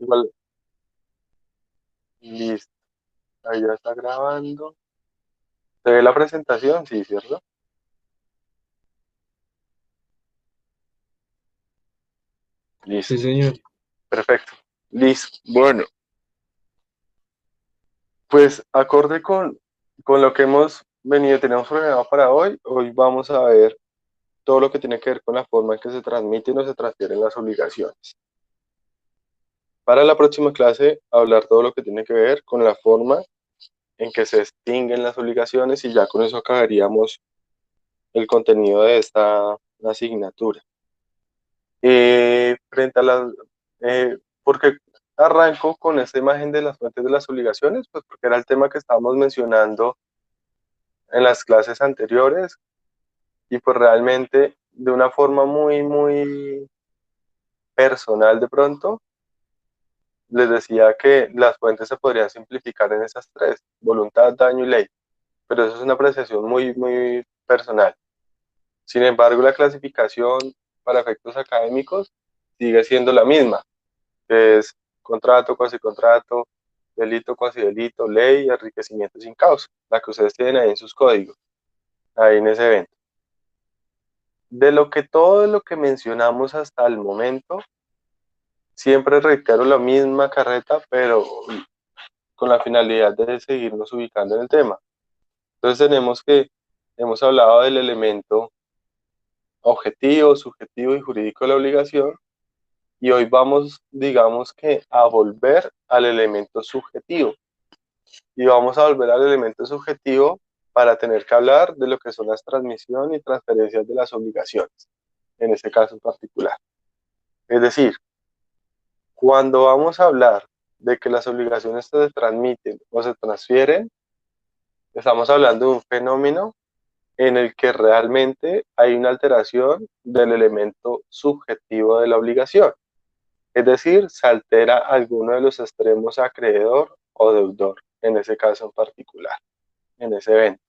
Igual, listo. Ahí ya está grabando. ¿Se ve la presentación? Sí, ¿cierto? Sí, Listo. señor. Perfecto. Listo. Bueno, pues acorde con lo que hemos venido, tenemos programado para hoy, hoy vamos a ver todo lo que tiene que ver con la forma en que se transmiten o se transfieren las obligaciones. Para la próxima clase, hablar todo lo que tiene que ver con la forma en que se extinguen las obligaciones y ya con eso acabaríamos el contenido de esta asignatura. Frente a las, porque arranco con esta imagen de las fuentes de las obligaciones, pues porque era el tema que estábamos mencionando en las clases anteriores y pues realmente de una forma muy personal de pronto, les decía que las fuentes se podrían simplificar en esas tres, voluntad, daño y ley, pero eso es una apreciación muy personal. Sin embargo, la clasificación para efectos académicos sigue siendo la misma, que es contrato, cuasi contrato, delito, cuasi delito, ley, enriquecimiento sin causa, la que ustedes tienen ahí en sus códigos, ahí en ese evento. De lo que todo lo que mencionamos hasta el momento, siempre reitero la misma carreta, pero con la finalidad de seguirnos ubicando en el tema. Entonces hemos hablado del elemento objetivo, subjetivo y jurídico de la obligación, y hoy vamos, digamos que, a volver al elemento subjetivo. Y vamos a volver al elemento subjetivo para tener que hablar de lo que son las transmisión y transferencias de las obligaciones, en este caso en particular. Es decir, cuando vamos a hablar de que las obligaciones se transmiten o se transfieren, estamos hablando de un fenómeno en el que realmente hay una alteración del elemento subjetivo de la obligación. Es decir, se altera alguno de los extremos acreedor o deudor, en ese caso en particular, en ese evento.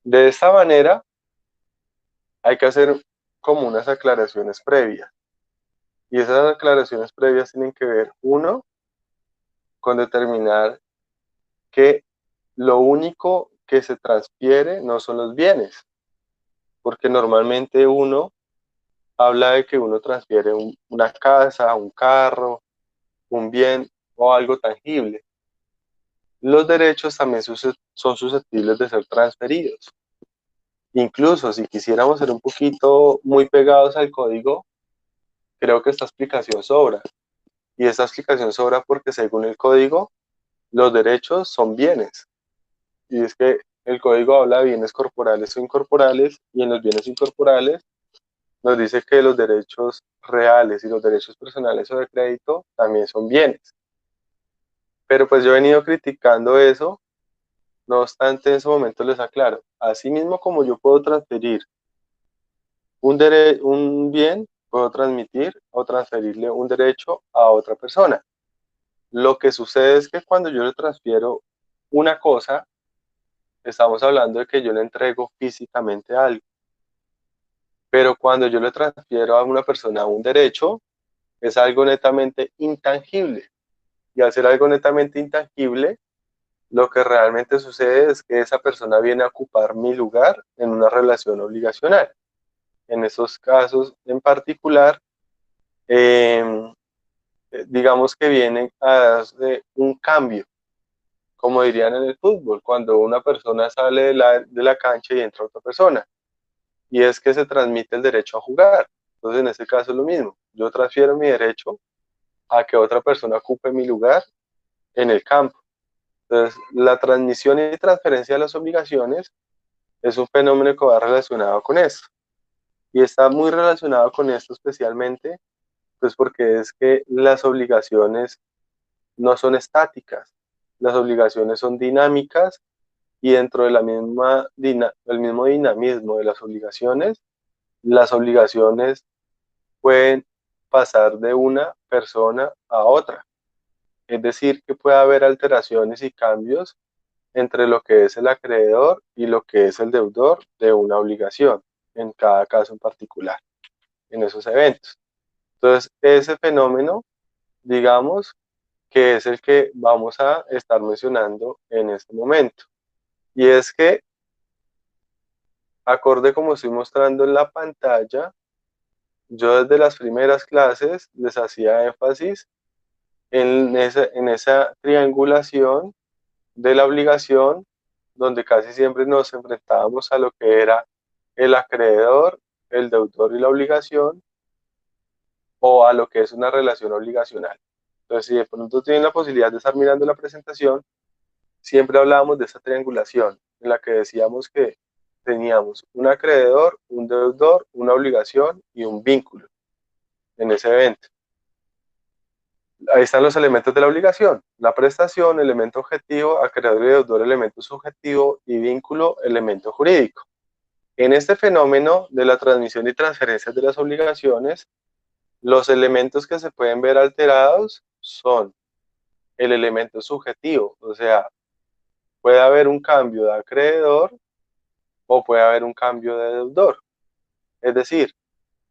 De esta manera, hay que hacer como unas aclaraciones previas. Y esas aclaraciones previas tienen que ver, uno, con determinar que lo único que se transfiere no son los bienes, porque normalmente uno habla de que uno transfiere una casa, un carro, un bien o algo tangible. Los derechos también son susceptibles de ser transferidos. Incluso si quisiéramos ser un poquito muy pegados al código, creo que esta explicación sobra. Y esta explicación sobra porque según el código, los derechos son bienes. Y es que el código habla de bienes corporales o incorporales y en los bienes incorporales nos dice que los derechos reales y los derechos personales o de crédito también son bienes. Pero pues yo he venido criticando eso, no obstante en ese momento les aclaro, así mismo como yo puedo transferir un bien, puedo transmitir o transferirle un derecho a otra persona. Lo que sucede es que cuando yo le transfiero una cosa, estamos hablando de que yo le entrego físicamente algo, pero cuando yo le transfiero a una persona un derecho, es algo netamente intangible. Y al ser algo netamente intangible, lo que realmente sucede es que esa persona viene a ocupar mi lugar en una relación obligacional. En esos casos en particular, eh, digamos que viene a hacer un cambio, como dirían en el fútbol, cuando una persona sale de la cancha y entra otra persona, y es que se transmite el derecho a jugar. Entonces, en este caso es lo mismo, yo transfiero mi derecho a que otra persona ocupe mi lugar en el campo. Entonces, la transmisión y transferencia de las obligaciones es un fenómeno que va relacionado con esto. Y está muy relacionado con esto especialmente, pues porque es que las obligaciones no son estáticas, las obligaciones son dinámicas y dentro de el mismo dinamismo de las obligaciones pueden pasar de una persona a otra. Es decir, que puede haber alteraciones y cambios entre lo que es el acreedor y lo que es el deudor de una obligación, en cada caso en particular, en esos eventos. Entonces, ese fenómeno digamos, que es el que vamos a estar mencionando en este momento. Y es que, acorde como estoy mostrando en la pantalla, yo desde las primeras clases les hacía énfasis en esa triangulación de la obligación, donde casi siempre nos enfrentábamos a lo que era el acreedor, el deudor y la obligación, o a lo que es una relación obligacional. Entonces, si de pronto tienen la posibilidad de estar mirando la presentación, siempre hablábamos de esa triangulación, en la que decíamos que teníamos un acreedor, un deudor, una obligación y un vínculo en ese evento. Ahí están los elementos de la obligación: la prestación, elemento objetivo; acreedor y deudor, elemento subjetivo; y vínculo, elemento jurídico. En este fenómeno de la transmisión y transferencia de las obligaciones, los elementos que se pueden ver alterados son el elemento subjetivo, o sea, puede haber un cambio de acreedor o puede haber un cambio de deudor. Es decir,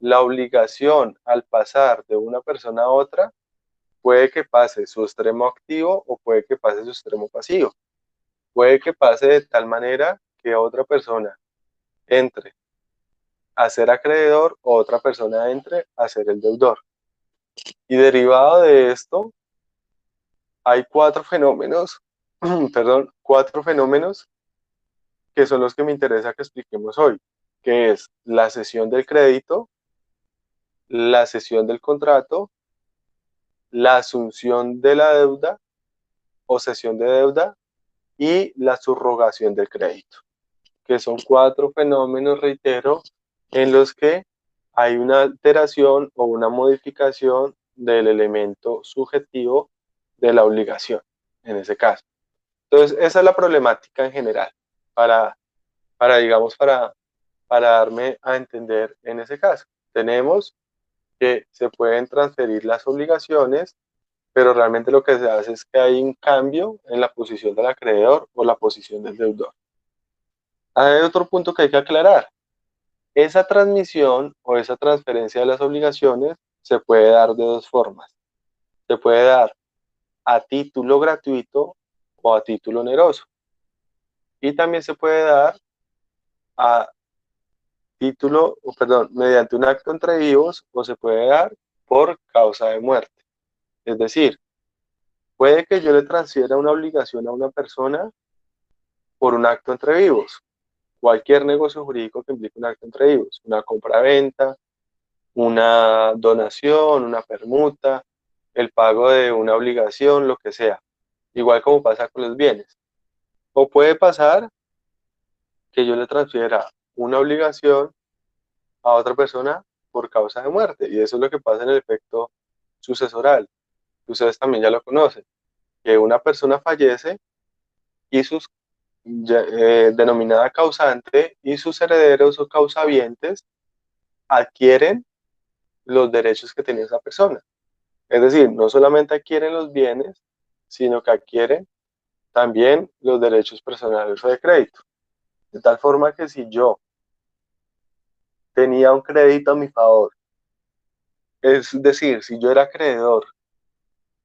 la obligación, al pasar de una persona a otra, puede que pase su extremo activo o puede que pase su extremo pasivo. Puede que pase de tal manera que otra persona entre a ser acreedor o otra persona entre a ser el deudor. Y derivado de esto, hay cuatro fenómenos, perdón, cuatro fenómenos que son los que me interesa que expliquemos hoy, que es la cesión del crédito, la cesión del contrato, la asunción de la deuda o cesión de deuda y la subrogación del crédito, que son cuatro fenómenos, reitero, en los que hay una alteración o una modificación del elemento subjetivo de la obligación, en ese caso. Entonces, esa es la problemática en general, digamos, para darme a entender en ese caso. Tenemos que se pueden transferir las obligaciones, pero realmente lo que se hace es que hay un cambio en la posición del acreedor o la posición del deudor. Hay otro punto que hay que aclarar. Esa transmisión o esa transferencia de las obligaciones se puede dar de dos formas. Se puede dar a título gratuito o a título oneroso. Y también se puede dar a mediante un acto entre vivos, o se puede dar por causa de muerte. Es decir, puede que yo le transfiera una obligación a una persona por un acto entre vivos. Cualquier negocio jurídico que implique un acto entre vivos, una compra-venta, una donación, una permuta, el pago de una obligación, lo que sea. Igual como pasa con los bienes. O puede pasar que yo le transfiera una obligación a otra persona por causa de muerte. Y eso es lo que pasa en el efecto sucesoral. Ustedes también ya lo conocen. Que una persona fallece y sus denominada causante y sus herederos o causavientes adquieren los derechos que tenía esa persona. Es decir, no solamente adquieren los bienes, sino que adquieren también los derechos personales o de crédito. De tal forma que si yo tenía un crédito a mi favor, es decir, si yo era acreedor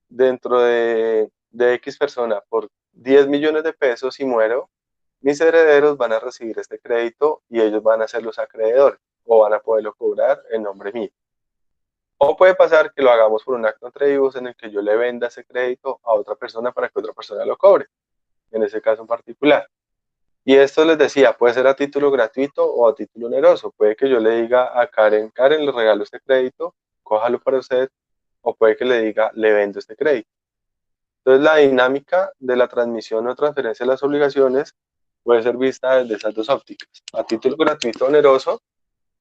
dentro de X persona por 10 millones de pesos y muero, mis herederos van a recibir este crédito y ellos van a ser los acreedores o van a poderlo cobrar en nombre mío. O puede pasar que lo hagamos por un acto entre vivos en el que yo le venda ese crédito a otra persona para que otra persona lo cobre, en ese caso en particular. Y esto les decía, puede ser a título gratuito o a título oneroso. Puede que yo le diga a Karen, Karen, le regalo este crédito, cójalo para usted, o puede que le diga, le vendo este crédito. Entonces, la dinámica de la transmisión o transferencia de las obligaciones puede ser vista desde esas dos ópticas: a título gratuito oneroso,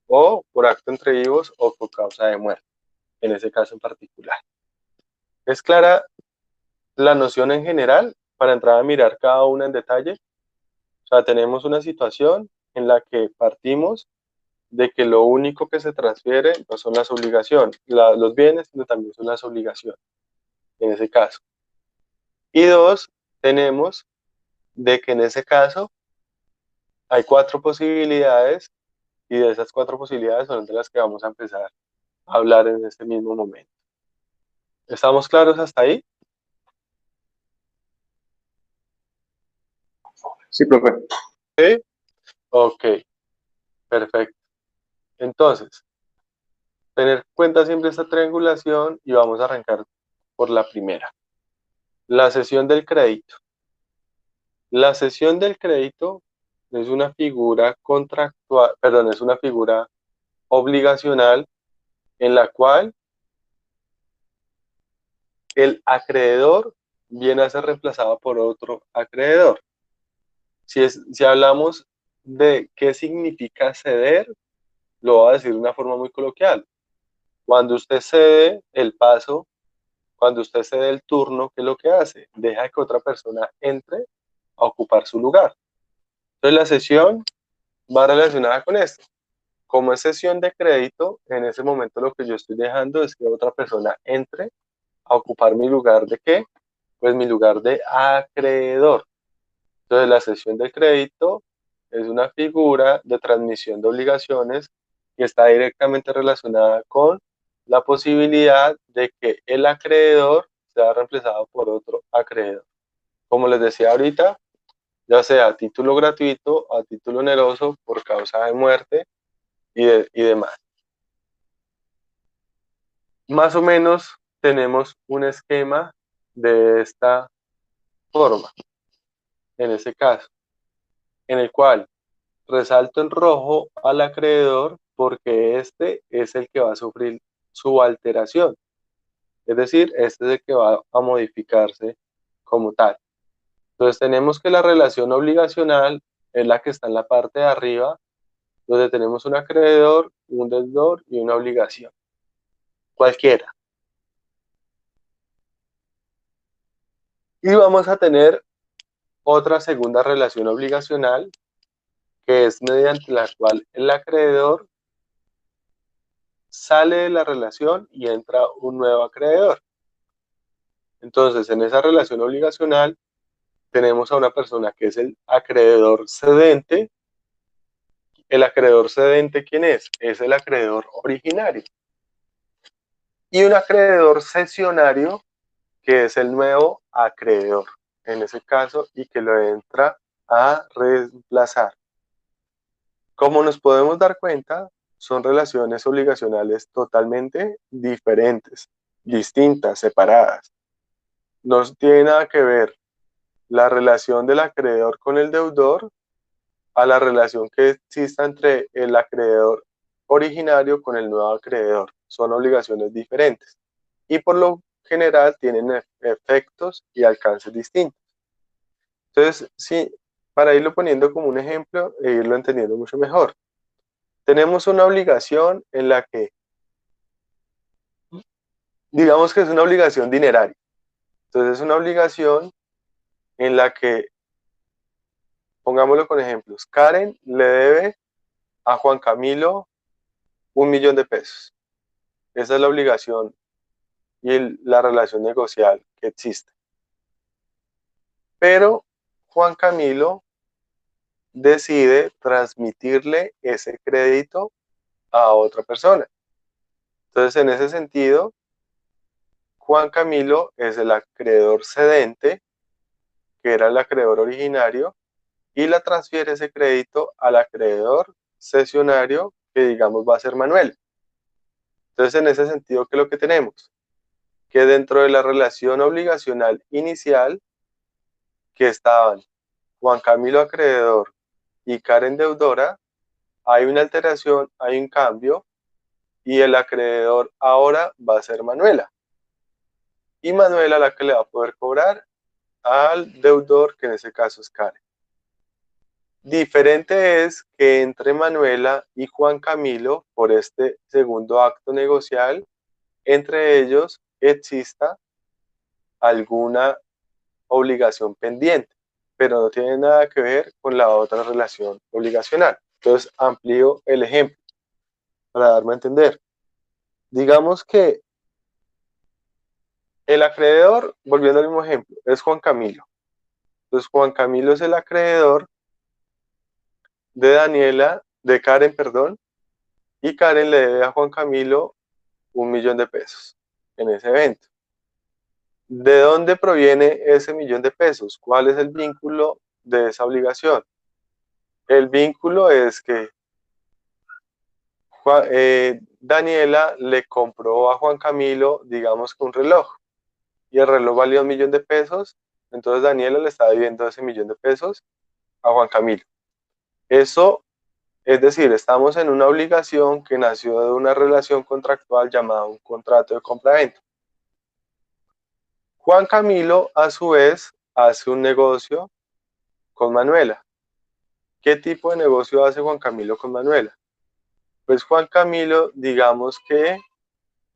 o por acto entre vivos o por causa de muerte, en ese caso en particular. ¿Es clara la noción en general para entrar a mirar cada una en detalle? O sea, tenemos una situación en la que partimos de que lo único que se transfiere no son las obligaciones, los bienes, sino también son las obligaciones, en ese caso. Y dos, tenemos de que en ese caso hay cuatro posibilidades, y de esas cuatro posibilidades son de las que vamos a empezar a hablar en este mismo momento. ¿Estamos claros hasta ahí? Sí, profe. ¿Sí? Ok, perfecto. Entonces, tener en cuenta siempre esta triangulación y vamos a arrancar por la primera. La cesión del crédito. La cesión del crédito es una figura contractual, perdón, es una figura obligacional en la cual el acreedor viene a ser reemplazado por otro acreedor. Si hablamos de qué significa ceder, lo voy a decir de una forma muy coloquial. Cuando usted cede el paso, cuando usted cede el turno, ¿qué es lo que hace? Deja que otra persona entre a ocupar su lugar. Entonces la cesión va relacionada con esto. Como es cesión de crédito, en ese momento lo que yo estoy dejando es que otra persona entre a ocupar mi lugar de qué? Pues mi lugar de acreedor. Entonces la cesión de crédito es una figura de transmisión de obligaciones que está directamente relacionada con la posibilidad de que el acreedor sea reemplazado por otro acreedor. Como les decía ahorita, ya sea a título gratuito o a título oneroso por causa de muerte y demás. Más o menos tenemos un esquema de esta forma, en ese caso, en el cual resalto en rojo al acreedor porque este es el que va a sufrir su alteración. Es decir, este es el que va a modificarse como tal. Entonces tenemos que la relación obligacional es la que está en la parte de arriba, donde tenemos un acreedor, un deudor y una obligación. Cualquiera. Y vamos a tener otra segunda relación obligacional, que es mediante la cual el acreedor sale de la relación y entra un nuevo acreedor. Entonces, en esa relación obligacional tenemos a una persona que es el acreedor cedente. ¿El acreedor cedente quién es? Es el acreedor originario. Y un acreedor cesionario que es el nuevo acreedor, en ese caso, y que lo entra a reemplazar. Como nos podemos dar cuenta, son relaciones obligacionales totalmente diferentes, distintas, separadas. No tiene nada que ver la relación del acreedor con el deudor a la relación que exista entre el acreedor originario con el nuevo acreedor. Son obligaciones diferentes y por lo general tienen efectos y alcances distintos. Entonces, sí, para irlo poniendo como un ejemplo e irlo entendiendo mucho mejor. Tenemos una obligación en la que, digamos que es una obligación dineraria. Entonces, es una obligación en la que, pongámoslo con ejemplos, Karen le debe a Juan Camilo 1.000.000 de pesos. Esa es la obligación y la relación negocial que existe. Pero Juan Camilo decide transmitirle ese crédito a otra persona. Entonces, en ese sentido, Juan Camilo es el acreedor cedente, que era el acreedor originario, y la transfiere ese crédito al acreedor cesionario, que digamos va a ser Manuel. Entonces, en ese sentido, ¿qué es lo que tenemos? Que dentro de la relación obligacional inicial, que estaban Juan Camilo acreedor y Karen deudora, hay una alteración, hay un cambio, y el acreedor ahora va a ser Manuela. Y Manuela la que le va a poder cobrar al deudor, que en ese caso es Karen. Diferente es que entre Manuela y Juan Camilo, por este segundo acto negocial, entre ellos exista alguna obligación pendiente, pero no tiene nada que ver con la otra relación obligacional. Entonces, amplío el ejemplo para darme a entender. Digamos que el acreedor, volviendo al mismo ejemplo, es Juan Camilo. Entonces, Juan Camilo es el acreedor de Daniela, de Karen, perdón, y Karen le debe a Juan Camilo 1.000.000 de pesos en ese evento. ¿De dónde proviene ese millón de pesos? ¿Cuál es el vínculo de esa obligación? El vínculo es que Daniela le compró a Juan Camilo, digamos que un reloj, y el reloj valía 1 millón de pesos, entonces Daniela le está debiendo ese millón de pesos a Juan Camilo. Eso, es decir, estamos en una obligación que nació de una relación contractual llamada un contrato de compra-venta. Juan Camilo, a su vez, hace un negocio con Manuela. ¿Qué tipo de negocio hace Juan Camilo con Manuela? Pues Juan Camilo, digamos que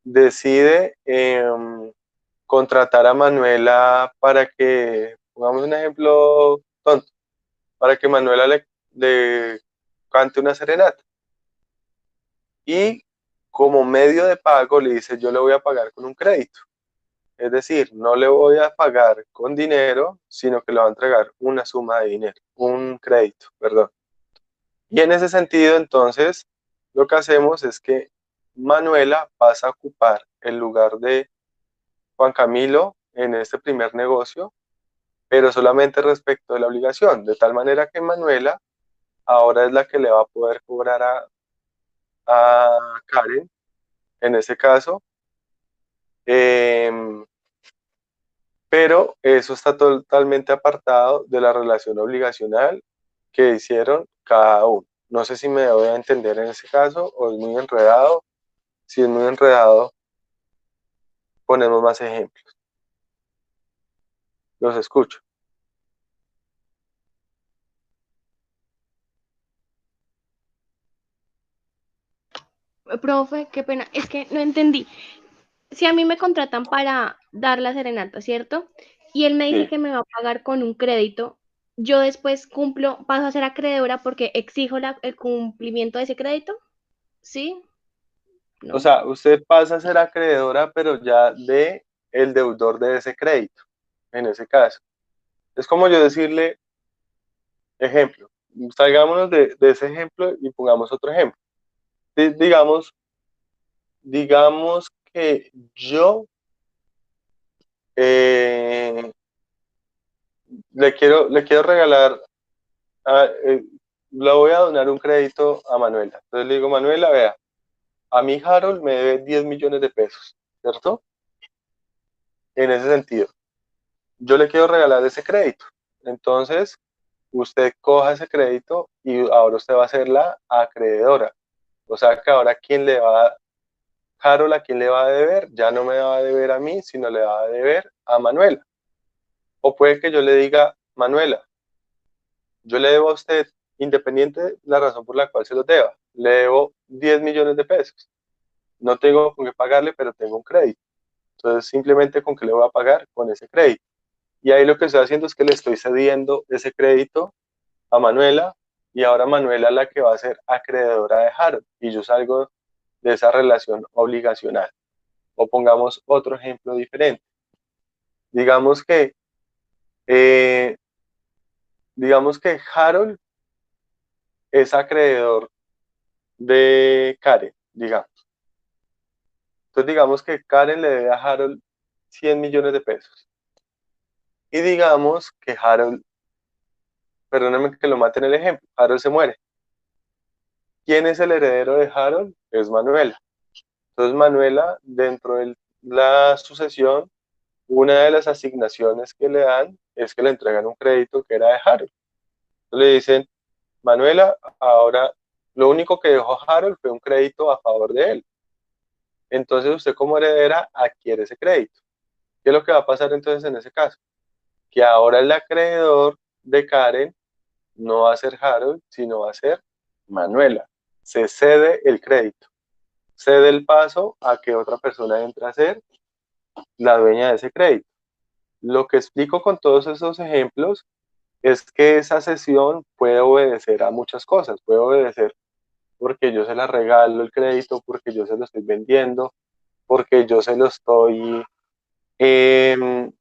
decide contratar a Manuela para que, pongamos un ejemplo tonto, para que Manuela le cante una serenata. Y como medio de pago le dice, yo le voy a pagar con un crédito. Es decir, no le voy a pagar con dinero, sino que le va a entregar una suma de dinero, un crédito, perdón. Y en ese sentido, entonces, lo que hacemos es que Manuela pasa a ocupar el lugar de Juan Camilo en este primer negocio, pero solamente respecto de la obligación, de tal manera que Manuela ahora es la que le va a poder cobrar a Karen, en ese caso, eh, pero eso está totalmente apartado de la relación obligacional que hicieron cada uno. No sé si me voy a entender en ese caso o es muy enredado. Si es muy enredado, ponemos más ejemplos. Los escucho. Profe, qué pena, es que no entendí. Si a mí me contratan para dar la serenata, ¿cierto? Y él me dice Sí. que me va a pagar con un crédito, yo después cumplo, paso a ser acreedora porque exijo el cumplimiento de ese crédito, ¿sí? O ¿No? sea, usted pasa a ser acreedora, pero ya de el deudor de ese crédito, en ese caso. Es como yo decirle, ejemplo, salgámonos de ese ejemplo y pongamos otro ejemplo. Digamos que yo eh, le quiero regalar, le voy a donar un crédito a Manuela. Entonces le digo, Manuela, vea, a mí Harold me debe 10 millones de pesos, ¿cierto? En ese sentido, yo le quiero regalar ese crédito. Entonces, usted coja ese crédito y ahora usted va a ser la acreedora. O sea que ahora Harold a quién le va a deber, ya no me va a deber a mí, sino le va a deber a Manuela. O puede que yo le diga, Manuela, yo le debo a usted, independiente de la razón por la cual se lo deba, le debo 10 millones de pesos. No tengo con qué pagarle, pero tengo un crédito. Entonces, simplemente con qué le voy a pagar con ese crédito. Y ahí lo que estoy haciendo es que le estoy cediendo ese crédito a Manuela y ahora Manuela es la que va a ser acreedora de Harold y yo salgo de esa relación obligacional. O pongamos otro ejemplo diferente. Digamos que, eh, digamos que Harold es acreedor de Karen, digamos. Entonces digamos que Karen le debe a Harold 100 millones de pesos. Y digamos que Harold, perdóname que lo mate en el ejemplo, Harold se muere. ¿Quién es el heredero de Harold? Es Manuela. Entonces Manuela, dentro de la sucesión, una de las asignaciones que le dan es que le entregan un crédito que era de Harold. Entonces le dicen, Manuela, ahora lo único que dejó Harold fue un crédito a favor de él. Entonces usted como heredera adquiere ese crédito. ¿Qué es lo que va a pasar entonces en ese caso? Que ahora el acreedor de Karen no va a ser Harold, sino va a ser Manuela. Se cede el crédito, cede el paso a que otra persona entre a ser la dueña de ese crédito. Lo que explico con todos esos ejemplos es que esa cesión puede obedecer a muchas cosas. Puede obedecer porque yo se la regalo el crédito, porque yo se lo estoy vendiendo, porque yo se lo estoy,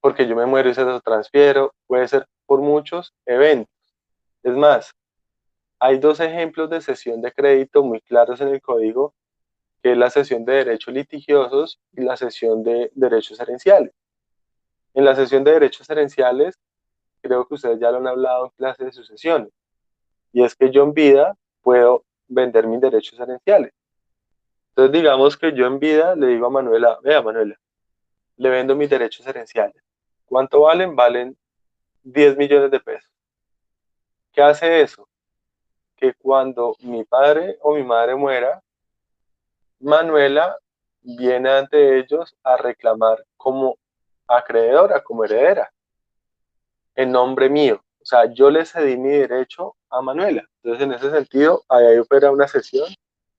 porque yo me muero y se lo transfiero. Puede ser por muchos eventos. Es más, hay dos ejemplos de cesión de crédito muy claros en el código, que es la cesión de derechos litigiosos y la cesión de derechos herenciales. En la sesión de derechos herenciales, creo que ustedes ya lo han hablado en clase de sucesiones, y es que yo en vida puedo vender mis derechos herenciales. Entonces digamos que yo en vida le digo a Manuela, vea Manuela, le vendo mis derechos herenciales. ¿Cuánto valen? Valen 10 millones de pesos. ¿Qué hace eso? Que cuando mi padre o mi madre muera, Manuela viene ante ellos a reclamar como acreedora, como heredera, en nombre mío. O sea, yo le cedí mi derecho a Manuela. Entonces, en ese sentido, ahí opera una cesión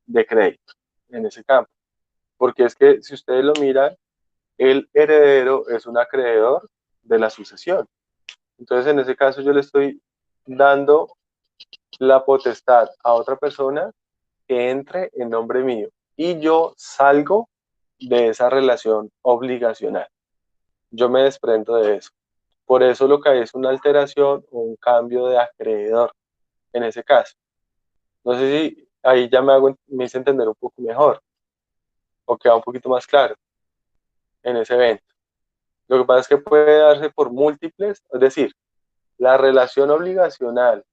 de crédito en ese campo. Porque es que si ustedes lo miran, el heredero es un acreedor de la sucesión. Entonces, en ese caso, yo le estoy dando la potestad a otra persona que entre en nombre mío y yo salgo de esa relación obligacional. Yo me desprendo de eso. Por eso lo que hay es una alteración o un cambio de acreedor en ese caso. No sé si ahí ya me hice entender un poco mejor o queda un poquito más claro en ese evento. Lo que pasa es que puede darse por múltiples, es decir, la relación obligacional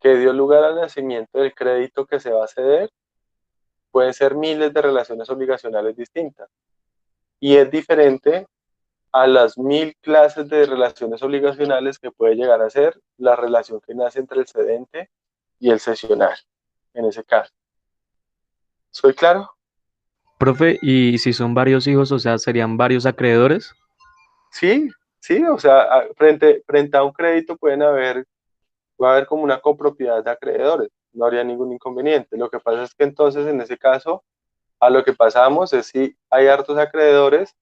que dio lugar al nacimiento del crédito que se va a ceder pueden ser miles de relaciones obligacionales distintas. Y es diferente a las 1000 clases de relaciones obligacionales que puede llegar a ser la relación que nace entre el cedente y el cesionario, en ese caso. ¿Soy claro? Profe, y si son varios hijos, o sea, serían varios acreedores. Sí, sí, o sea, frente a un crédito puede haber como una copropiedad de acreedores, no habría ningún inconveniente. Lo que pasa es que entonces en ese caso, a lo que pasamos es si hay hartos acreedores,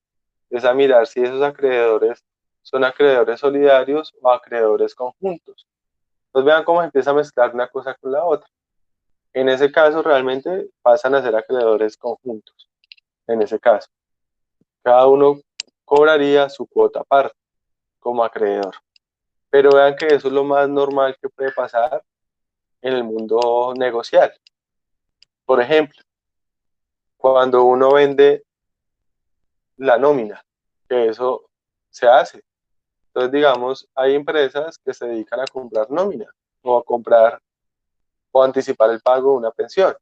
es a mirar si esos acreedores son acreedores solidarios o acreedores conjuntos. Entonces vean cómo se empieza a mezclar una cosa con la otra. En ese caso realmente pasan a ser acreedores conjuntos. En ese caso, cada uno cobraría su cuota aparte como acreedor. Pero vean que eso es lo más normal que puede pasar en el mundo negocial. Por ejemplo, cuando uno vende la nómina, que eso se hace. Entonces, digamos, hay empresas que se dedican a comprar nómina o a comprar o anticipar el pago de una pensión.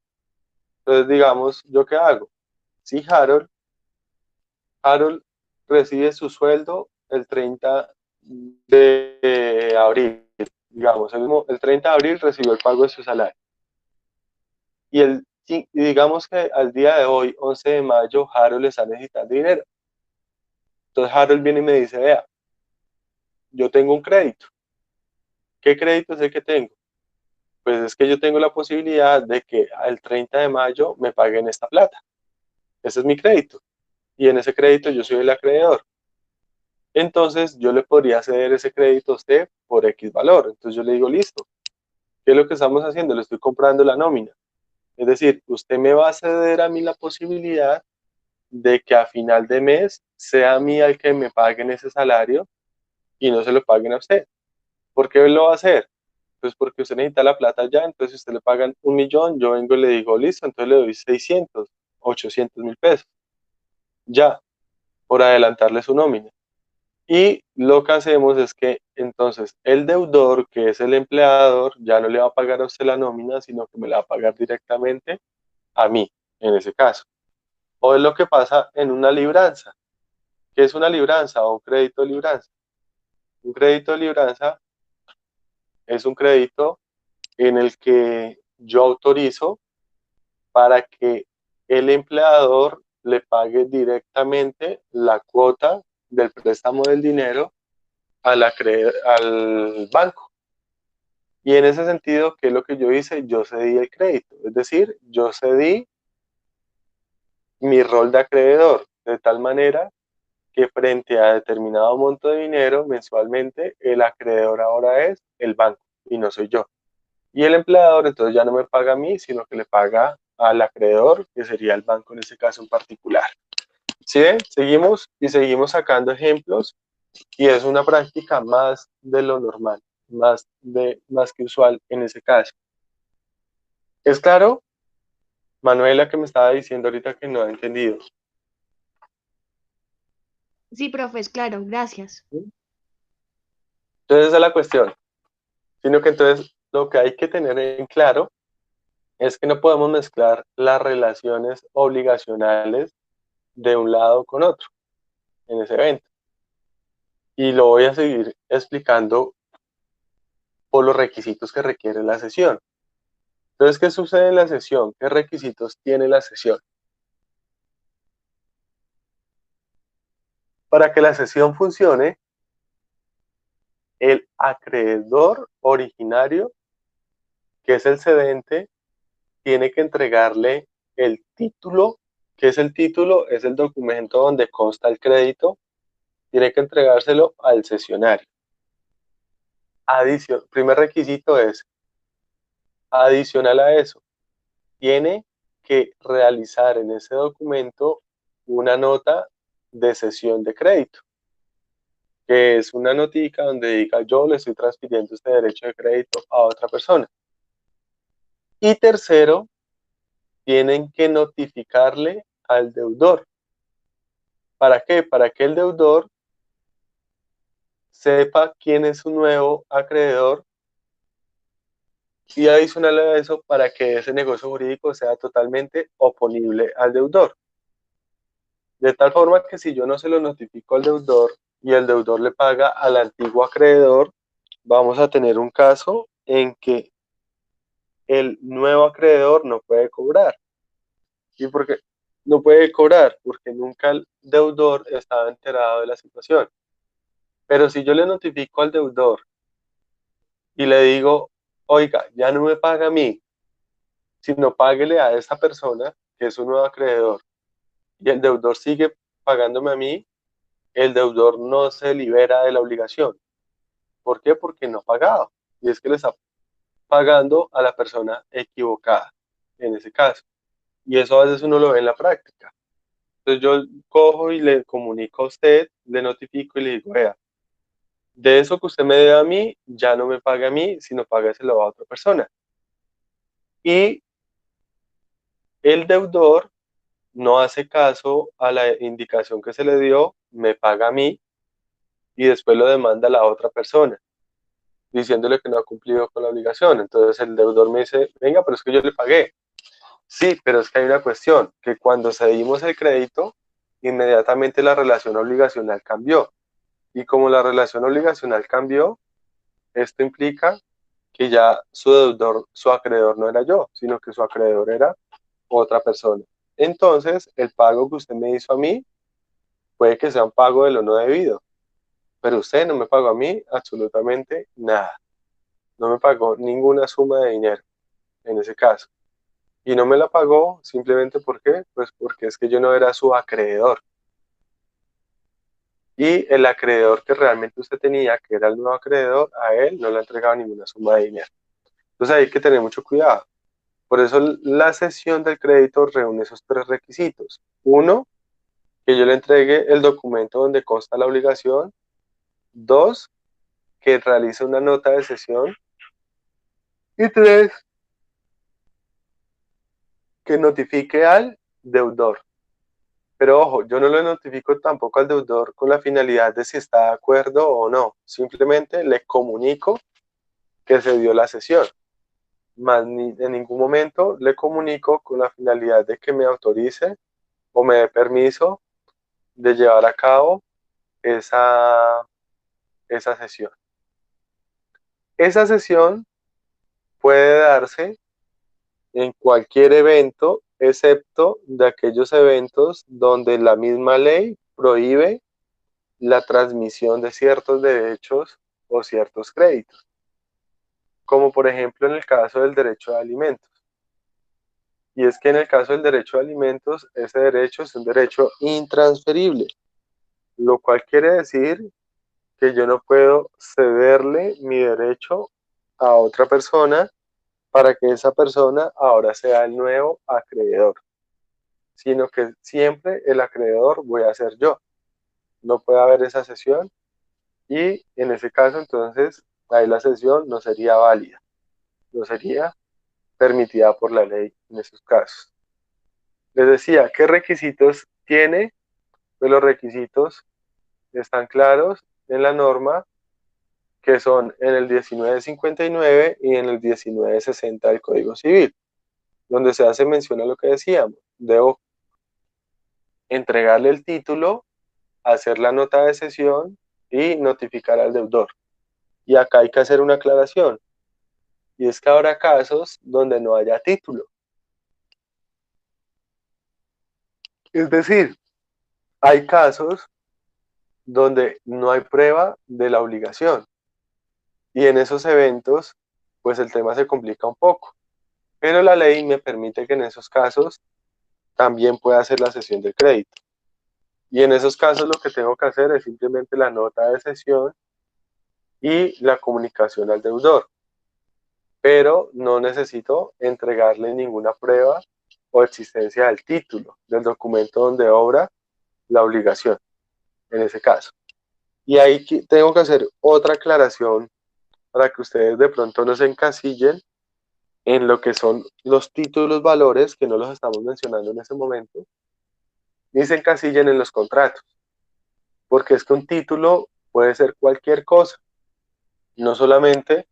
Entonces, digamos, ¿yo qué hago? Si Harold recibe su sueldo el 30 de abril, digamos, el 30 de abril recibió el pago de su salario. Y digamos que al día de hoy, 11 de mayo, Harold está necesitando dinero. Entonces Harold viene y me dice, vea, yo tengo un crédito. ¿Qué crédito es el que tengo? Pues es que yo tengo la posibilidad de que al 30 de mayo me paguen esta plata. Ese es mi crédito. Y en ese crédito yo soy el acreedor. Entonces yo le podría ceder ese crédito a usted por X valor. Entonces yo le digo, listo, ¿qué es lo que estamos haciendo? Le estoy comprando la nómina. Es decir, usted me va a ceder a mí la posibilidad de que a final de mes sea a mí el que me paguen ese salario y no se lo paguen a usted. ¿Por qué lo va a hacer? Pues porque usted necesita la plata ya, entonces si usted le pagan 1 millón, yo vengo y le digo, listo, entonces le doy 600, 800.000 pesos, ya, por adelantarle su nómina. Y lo que hacemos es que entonces el deudor, que es el empleador, ya no le va a pagar a usted la nómina, sino que me la va a pagar directamente a mí, en ese caso. O es lo que pasa en una libranza. ¿Qué es una libranza o un crédito de libranza? Un crédito de libranza es un crédito en el que yo autorizo para que el empleador le pague directamente la cuota del préstamo del dinero al banco. Y en ese sentido, ¿qué es lo que yo hice? Yo cedí el crédito, es decir, yo cedí mi rol de acreedor, de tal manera que frente a determinado monto de dinero mensualmente, el acreedor ahora es el banco y no soy yo. Y el empleador entonces ya no me paga a mí, sino que le paga al acreedor, que sería el banco en ese caso en particular. ¿Sí ven? Seguimos y seguimos sacando ejemplos y es una práctica más de lo normal, más que usual en ese caso. ¿Es claro? Manuela que me estaba diciendo ahorita que no ha entendido. Sí, profes, claro, gracias. Entonces esa es la cuestión, sino que entonces lo que hay que tener en claro es que no podemos mezclar las relaciones obligacionales de un lado con otro en ese evento. Y lo voy a seguir explicando por los requisitos que requiere la sesión. Entonces, ¿qué sucede en la sesión? ¿Qué requisitos tiene la sesión? Para que la sesión funcione, el acreedor originario, que es el cedente, tiene que entregarle el título. ¿Qué es el título? Es el documento donde consta el crédito. Tiene que entregárselo al cesionario. Primer requisito es, adicional a eso, tiene que realizar en ese documento una nota de cesión de crédito, que es una notica donde diga yo le estoy transfiriendo este derecho de crédito a otra persona. Y tercero, tienen que notificarle al deudor. ¿Para qué? Para que el deudor sepa quién es su nuevo acreedor y adicional a eso para que ese negocio jurídico sea totalmente oponible al deudor. De tal forma que si yo no se lo notifico al deudor y el deudor le paga al antiguo acreedor, vamos a tener un caso en que el nuevo acreedor no puede cobrar. ¿Y por qué no puede cobrar? Porque nunca el deudor estaba enterado de la situación. Pero si yo le notifico al deudor y le digo, oiga, ya no me paga a mí, sino páguele a esa persona que es un nuevo acreedor, y el deudor sigue pagándome a mí, el deudor no se libera de la obligación. ¿Por qué? Porque no ha pagado. Y es que le está pagando a la persona equivocada, en ese caso. Y eso a veces uno lo ve en la práctica. Entonces yo cojo y le comunico a usted, le notifico y le digo, vea, de eso que usted me debe a mí, ya no me paga a mí, sino págaselo a otra persona. Y el deudor no hace caso a la indicación que se le dio, me paga a mí y después lo demanda a la otra persona, diciéndole que no ha cumplido con la obligación. Entonces el deudor me dice, venga, pero es que yo le pagué. Sí, pero es que hay una cuestión, que cuando cedimos el crédito, inmediatamente la relación obligacional cambió. Y como la relación obligacional cambió, esto implica que ya su deudor, su acreedor no era yo, sino que su acreedor era otra persona. Entonces, el pago que usted me hizo a mí puede que sea un pago de lo no debido, pero usted no me pagó a mí absolutamente nada. No me pagó ninguna suma de dinero en ese caso. Y no me la pagó simplemente porque, pues porque es que yo no era su acreedor. Y el acreedor que realmente usted tenía, que era el nuevo acreedor, a él no le ha entregado ninguna suma de dinero. Entonces hay que tener mucho cuidado. Por eso la cesión del crédito reúne esos tres requisitos. Uno, que yo le entregue el documento donde consta la obligación. Dos, que realice una nota de cesión. Y tres, que notifique al deudor. Pero ojo, yo no le notifico tampoco al deudor con la finalidad de si está de acuerdo o no. Simplemente le comunico que se dio la cesión. Más en ningún momento le comunico con la finalidad de que me autorice o me dé permiso de llevar a cabo esa sesión. Esa sesión puede darse en cualquier evento, excepto de aquellos eventos donde la misma ley prohíbe la transmisión de ciertos derechos o ciertos créditos, como por ejemplo en el caso del derecho de alimentos. Y es que en el caso del derecho de alimentos, ese derecho es un derecho intransferible, lo cual quiere decir que yo no puedo cederle mi derecho a otra persona para que esa persona ahora sea el nuevo acreedor, sino que siempre el acreedor voy a ser yo. No puede haber esa cesión y en ese caso entonces ahí la cesión no sería válida, no sería permitida por la ley en esos casos. Les decía, ¿qué requisitos tiene? Pues los requisitos están claros en la norma, que son en el 1959 y en el 1960 del Código Civil, donde se hace mención a lo que decíamos. Debo entregarle el título, hacer la nota de cesión y notificar al deudor. Y acá hay que hacer una aclaración, y es que habrá casos donde no haya título. Es decir, hay casos donde no hay prueba de la obligación. Y en esos eventos, pues el tema se complica un poco. Pero la ley me permite que en esos casos también pueda hacer la cesión del crédito. Y en esos casos lo que tengo que hacer es simplemente la nota de cesión y la comunicación al deudor. Pero no necesito entregarle ninguna prueba o existencia del título, del documento donde obra la obligación, en ese caso. Y ahí tengo que hacer otra aclaración para que ustedes de pronto no se encasillen en lo que son los títulos valores, que no los estamos mencionando en ese momento, ni se encasillen en los contratos, porque es que un título puede ser cualquier cosa, no solamente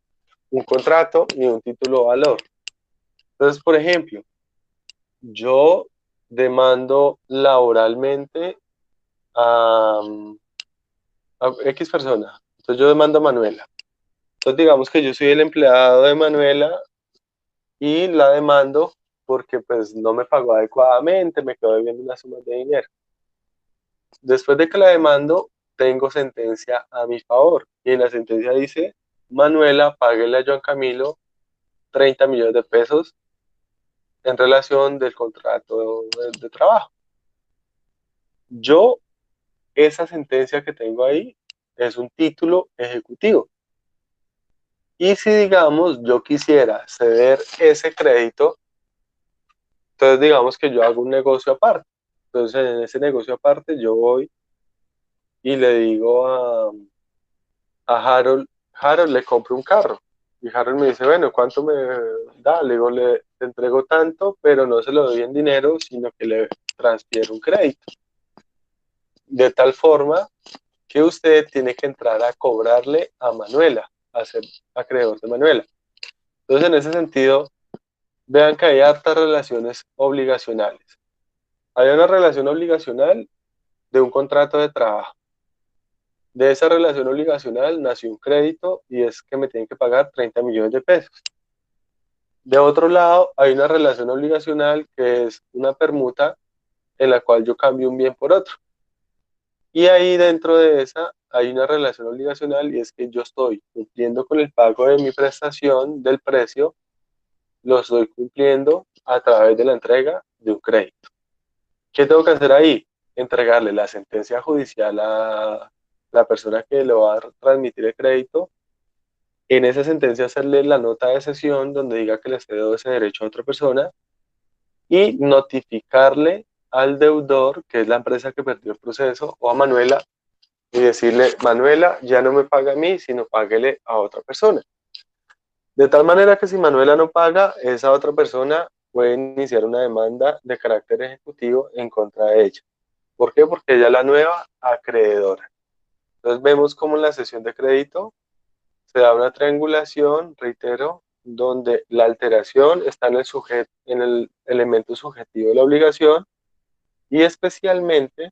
un contrato ni un título valor. Entonces, por ejemplo, yo demando laboralmente a, a X persona, entonces yo demando a Manuela. Entonces digamos que yo soy el empleado de Manuela y la demando porque pues no me pagó adecuadamente, me quedó debiendo una suma de dinero. Después de que la demando, tengo sentencia a mi favor. Y en la sentencia dice, Manuela, páguele a Joan Camilo 30 millones de pesos en relación del contrato de trabajo. Yo, esa sentencia que tengo ahí es un título ejecutivo. Y si, digamos, yo quisiera ceder ese crédito, entonces digamos que yo hago un negocio aparte. Entonces en ese negocio aparte yo voy y le digo a Harold, Harold, le compro un carro. Y Harold me dice, bueno, ¿cuánto me da? Le digo, le entrego tanto, pero no se lo doy en dinero, sino que le transfiero un crédito. De tal forma que usted tiene que entrar a cobrarle a Manuela, a ser acreedor de Manuela. Entonces, en ese sentido, vean que hay hartas relaciones obligacionales. Hay una relación obligacional de un contrato de trabajo. De esa relación obligacional nació un crédito y es que me tienen que pagar 30 millones de pesos. De otro lado, hay una relación obligacional que es una permuta en la cual yo cambio un bien por otro. Y ahí dentro de esa hay una relación obligacional y es que yo estoy cumpliendo con el pago de mi prestación del precio, lo estoy cumpliendo a través de la entrega de un crédito. ¿Qué tengo que hacer ahí? Entregarle la sentencia judicial a la persona que le va a transmitir el crédito. En esa sentencia hacerle la nota de cesión donde diga que le cedo ese derecho a otra persona y notificarle al deudor, que es la empresa que perdió el proceso, o a Manuela, y decirle, Manuela ya no me paga a mí, sino páguele a otra persona. De tal manera que si Manuela no paga, esa otra persona puede iniciar una demanda de carácter ejecutivo en contra de ella. ¿Por qué? Porque ella es la nueva acreedora. Entonces vemos cómo en la cesión de crédito se da una triangulación, reitero, donde la alteración está en el elemento subjetivo de la obligación y especialmente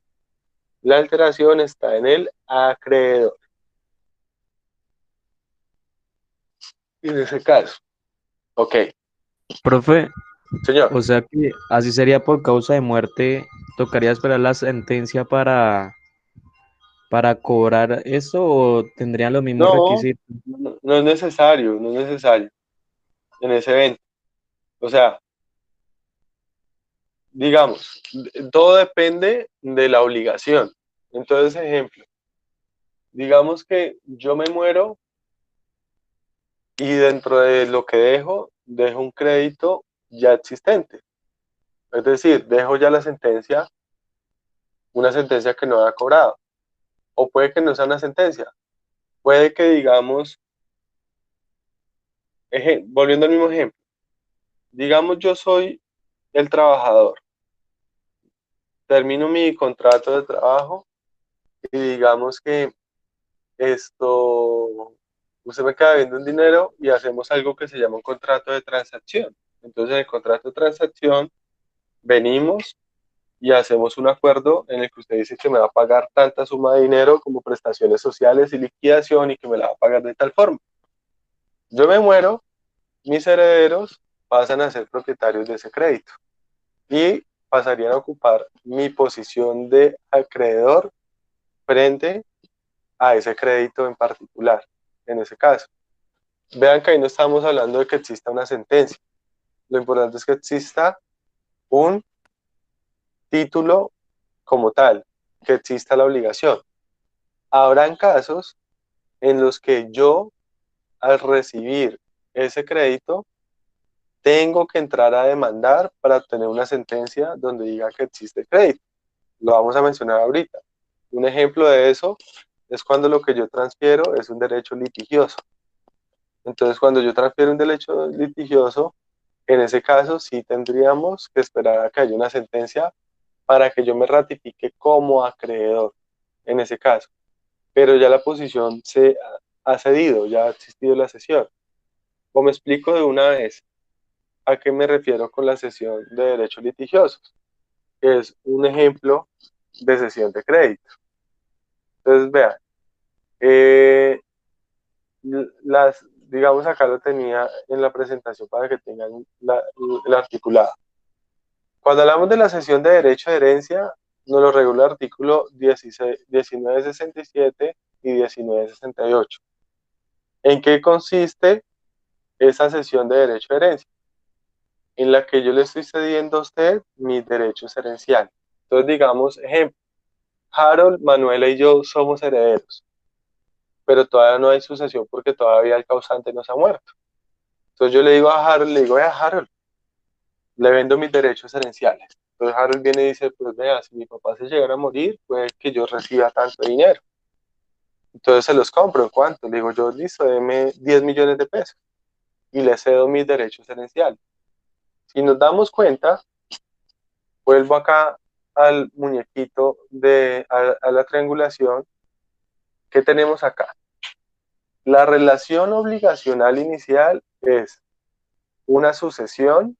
la alteración está en el acreedor. En ese caso, ok, Profe, señor, o sea que así sería por causa de muerte, tocaría esperar la sentencia para cobrar eso o tendrían los mismos no, requisitos. no es necesario, no es necesario en ese evento. O sea, digamos, todo depende de la obligación. Entonces, ejemplo, digamos que yo me muero y dentro de lo que dejo un crédito ya existente. Es decir, dejo ya la sentencia, una sentencia que no haya cobrado. O puede que no sea una sentencia. Puede que, digamos, volviendo al mismo ejemplo, digamos yo soy el trabajador, termino mi contrato de trabajo y digamos que esto, usted me queda viendo un dinero y hacemos algo que se llama un contrato de transacción. Entonces, en el contrato de transacción venimos y hacemos un acuerdo en el que usted dice que me va a pagar tanta suma de dinero como prestaciones sociales y liquidación y que me la va a pagar de tal forma. Yo me muero, mis herederos pasan a ser propietarios de ese crédito y pasarían a ocupar mi posición de acreedor frente a ese crédito en particular, en ese caso. Vean que ahí no estamos hablando de que exista una sentencia. Lo importante es que exista un título como tal, que exista la obligación. Habrán casos en los que yo, al recibir ese crédito, tengo que entrar a demandar para obtener una sentencia donde diga que existe crédito. Lo vamos a mencionar ahorita. Un ejemplo de eso es cuando lo que yo transfiero es un derecho litigioso. Entonces, cuando yo transfiero un derecho litigioso, en ese caso sí tendríamos que esperar a que haya una sentencia para que yo me ratifique como acreedor en ese caso. Pero ya la posición se ha cedido, ya ha existido la cesión. O me explico de una vez a qué me refiero con la cesión de derechos litigiosos, que es un ejemplo de cesión de crédito. Entonces, vean, eh, digamos acá lo tenía en la presentación para que tengan el articulado. Cuando hablamos de la cesión de derecho de herencia, nos lo regula el artículo 1967 y 1968. ¿En qué consiste esa cesión de derecho de herencia? En la que yo le estoy cediendo a usted mis derechos herenciales. Entonces, digamos, ejemplo, Harold, Manuela y yo somos herederos, pero todavía no hay sucesión porque todavía el causante no se ha muerto. Entonces yo le digo a Harold, le digo, a Harold, le vendo mis derechos herenciales. Entonces Harold viene y dice, pues vea, si mi papá se llegara a morir, pues que yo reciba tanto dinero. Entonces se los compro, ¿en cuánto? Le digo yo, listo, deme 10 millones de pesos y le cedo mis derechos herenciales. Si nos damos cuenta, vuelvo acá al muñequito a la triangulación que tenemos acá. La relación obligacional inicial es una sucesión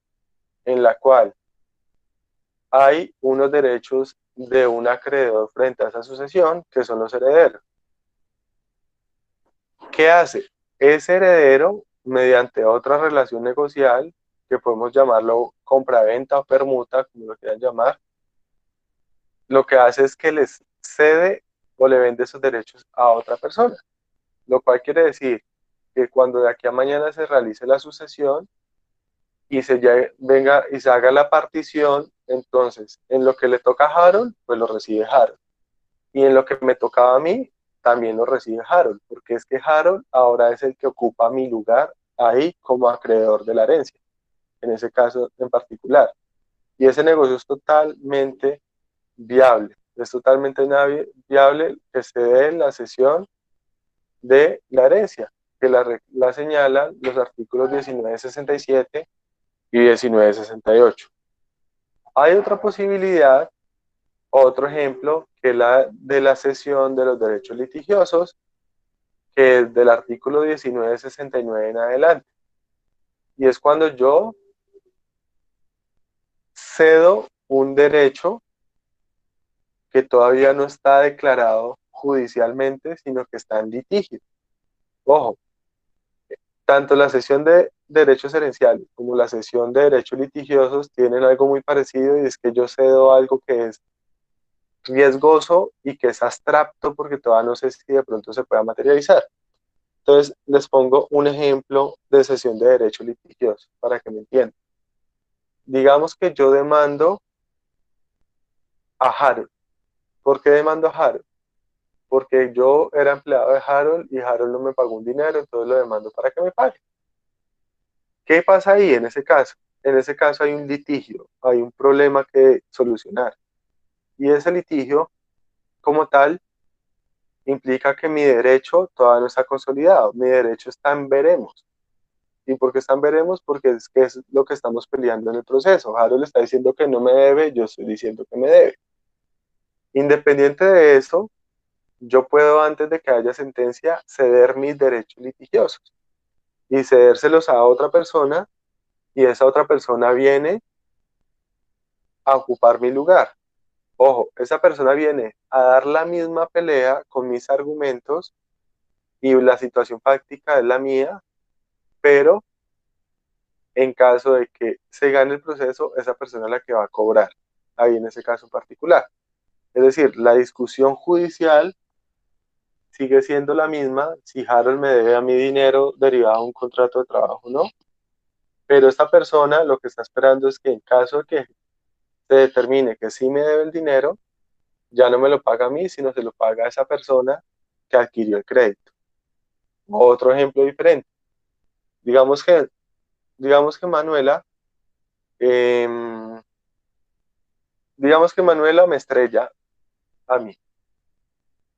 en la cual hay unos derechos de un acreedor frente a esa sucesión, que son los herederos. ¿Qué hace? Ese heredero, mediante otra relación negocial, que podemos llamarlo compraventa o permuta, como lo quieran llamar, lo que hace es que les cede o le vende esos derechos a otra persona, lo cual quiere decir que cuando de aquí a mañana se realice la sucesión y venga y se haga la partición, entonces en lo que le toca a Harold, pues lo recibe Harold. Y en lo que me tocaba a mí, también lo recibe Harold, porque es que Harold ahora es el que ocupa mi lugar ahí como acreedor de la herencia, en ese caso en particular. Y ese negocio es totalmente viable, es totalmente viable que se dé en la cesión de la herencia, que la señalan los artículos 1967 y 1968. Hay otra posibilidad, otro ejemplo, que es la de la cesión de los derechos litigiosos, que es del artículo 1969 en adelante. Y es cuando yo cedo un derecho que todavía no está declarado judicialmente, sino que está en litigio. Ojo, tanto la cesión de derechos herenciales como la cesión de derechos litigiosos tienen algo muy parecido y es que yo cedo algo que es riesgoso y que es abstracto porque todavía no sé si de pronto se pueda materializar. Entonces, les pongo un ejemplo de cesión de derecho litigioso para que me entiendan. Digamos que yo demando a Harold. ¿Por qué demando a Harold? Porque yo era empleado de Harold y Harold no me pagó un dinero, entonces lo demando para que me pague. ¿Qué pasa ahí en ese caso? En ese caso hay un litigio, hay un problema que solucionar. Y ese litigio, como tal, implica que mi derecho todavía no está consolidado. Mi derecho está en veremos. ¿Y por qué está en veremos? Porque es que es lo que estamos peleando en el proceso. Harold está diciendo que no me debe, yo estoy diciendo que me debe. Independiente de eso, yo puedo, antes de que haya sentencia, ceder mis derechos litigiosos y cedérselos a otra persona, y esa otra persona viene a ocupar mi lugar. Ojo, esa persona viene a dar la misma pelea con mis argumentos y la situación práctica es la mía, pero en caso de que se gane el proceso, esa persona es la que va a cobrar, ahí en ese caso particular. Es decir, la discusión judicial sigue siendo la misma si Harold me debe a mi dinero derivado de un contrato de trabajo o no, pero esta persona lo que está esperando es que en caso de que se determine que sí me debe el dinero, ya no me lo paga a mí, sino se lo paga a esa persona que adquirió el crédito. Otro ejemplo diferente. Digamos que, digamos que Manuela, eh, digamos que Manuela me estrella a mí.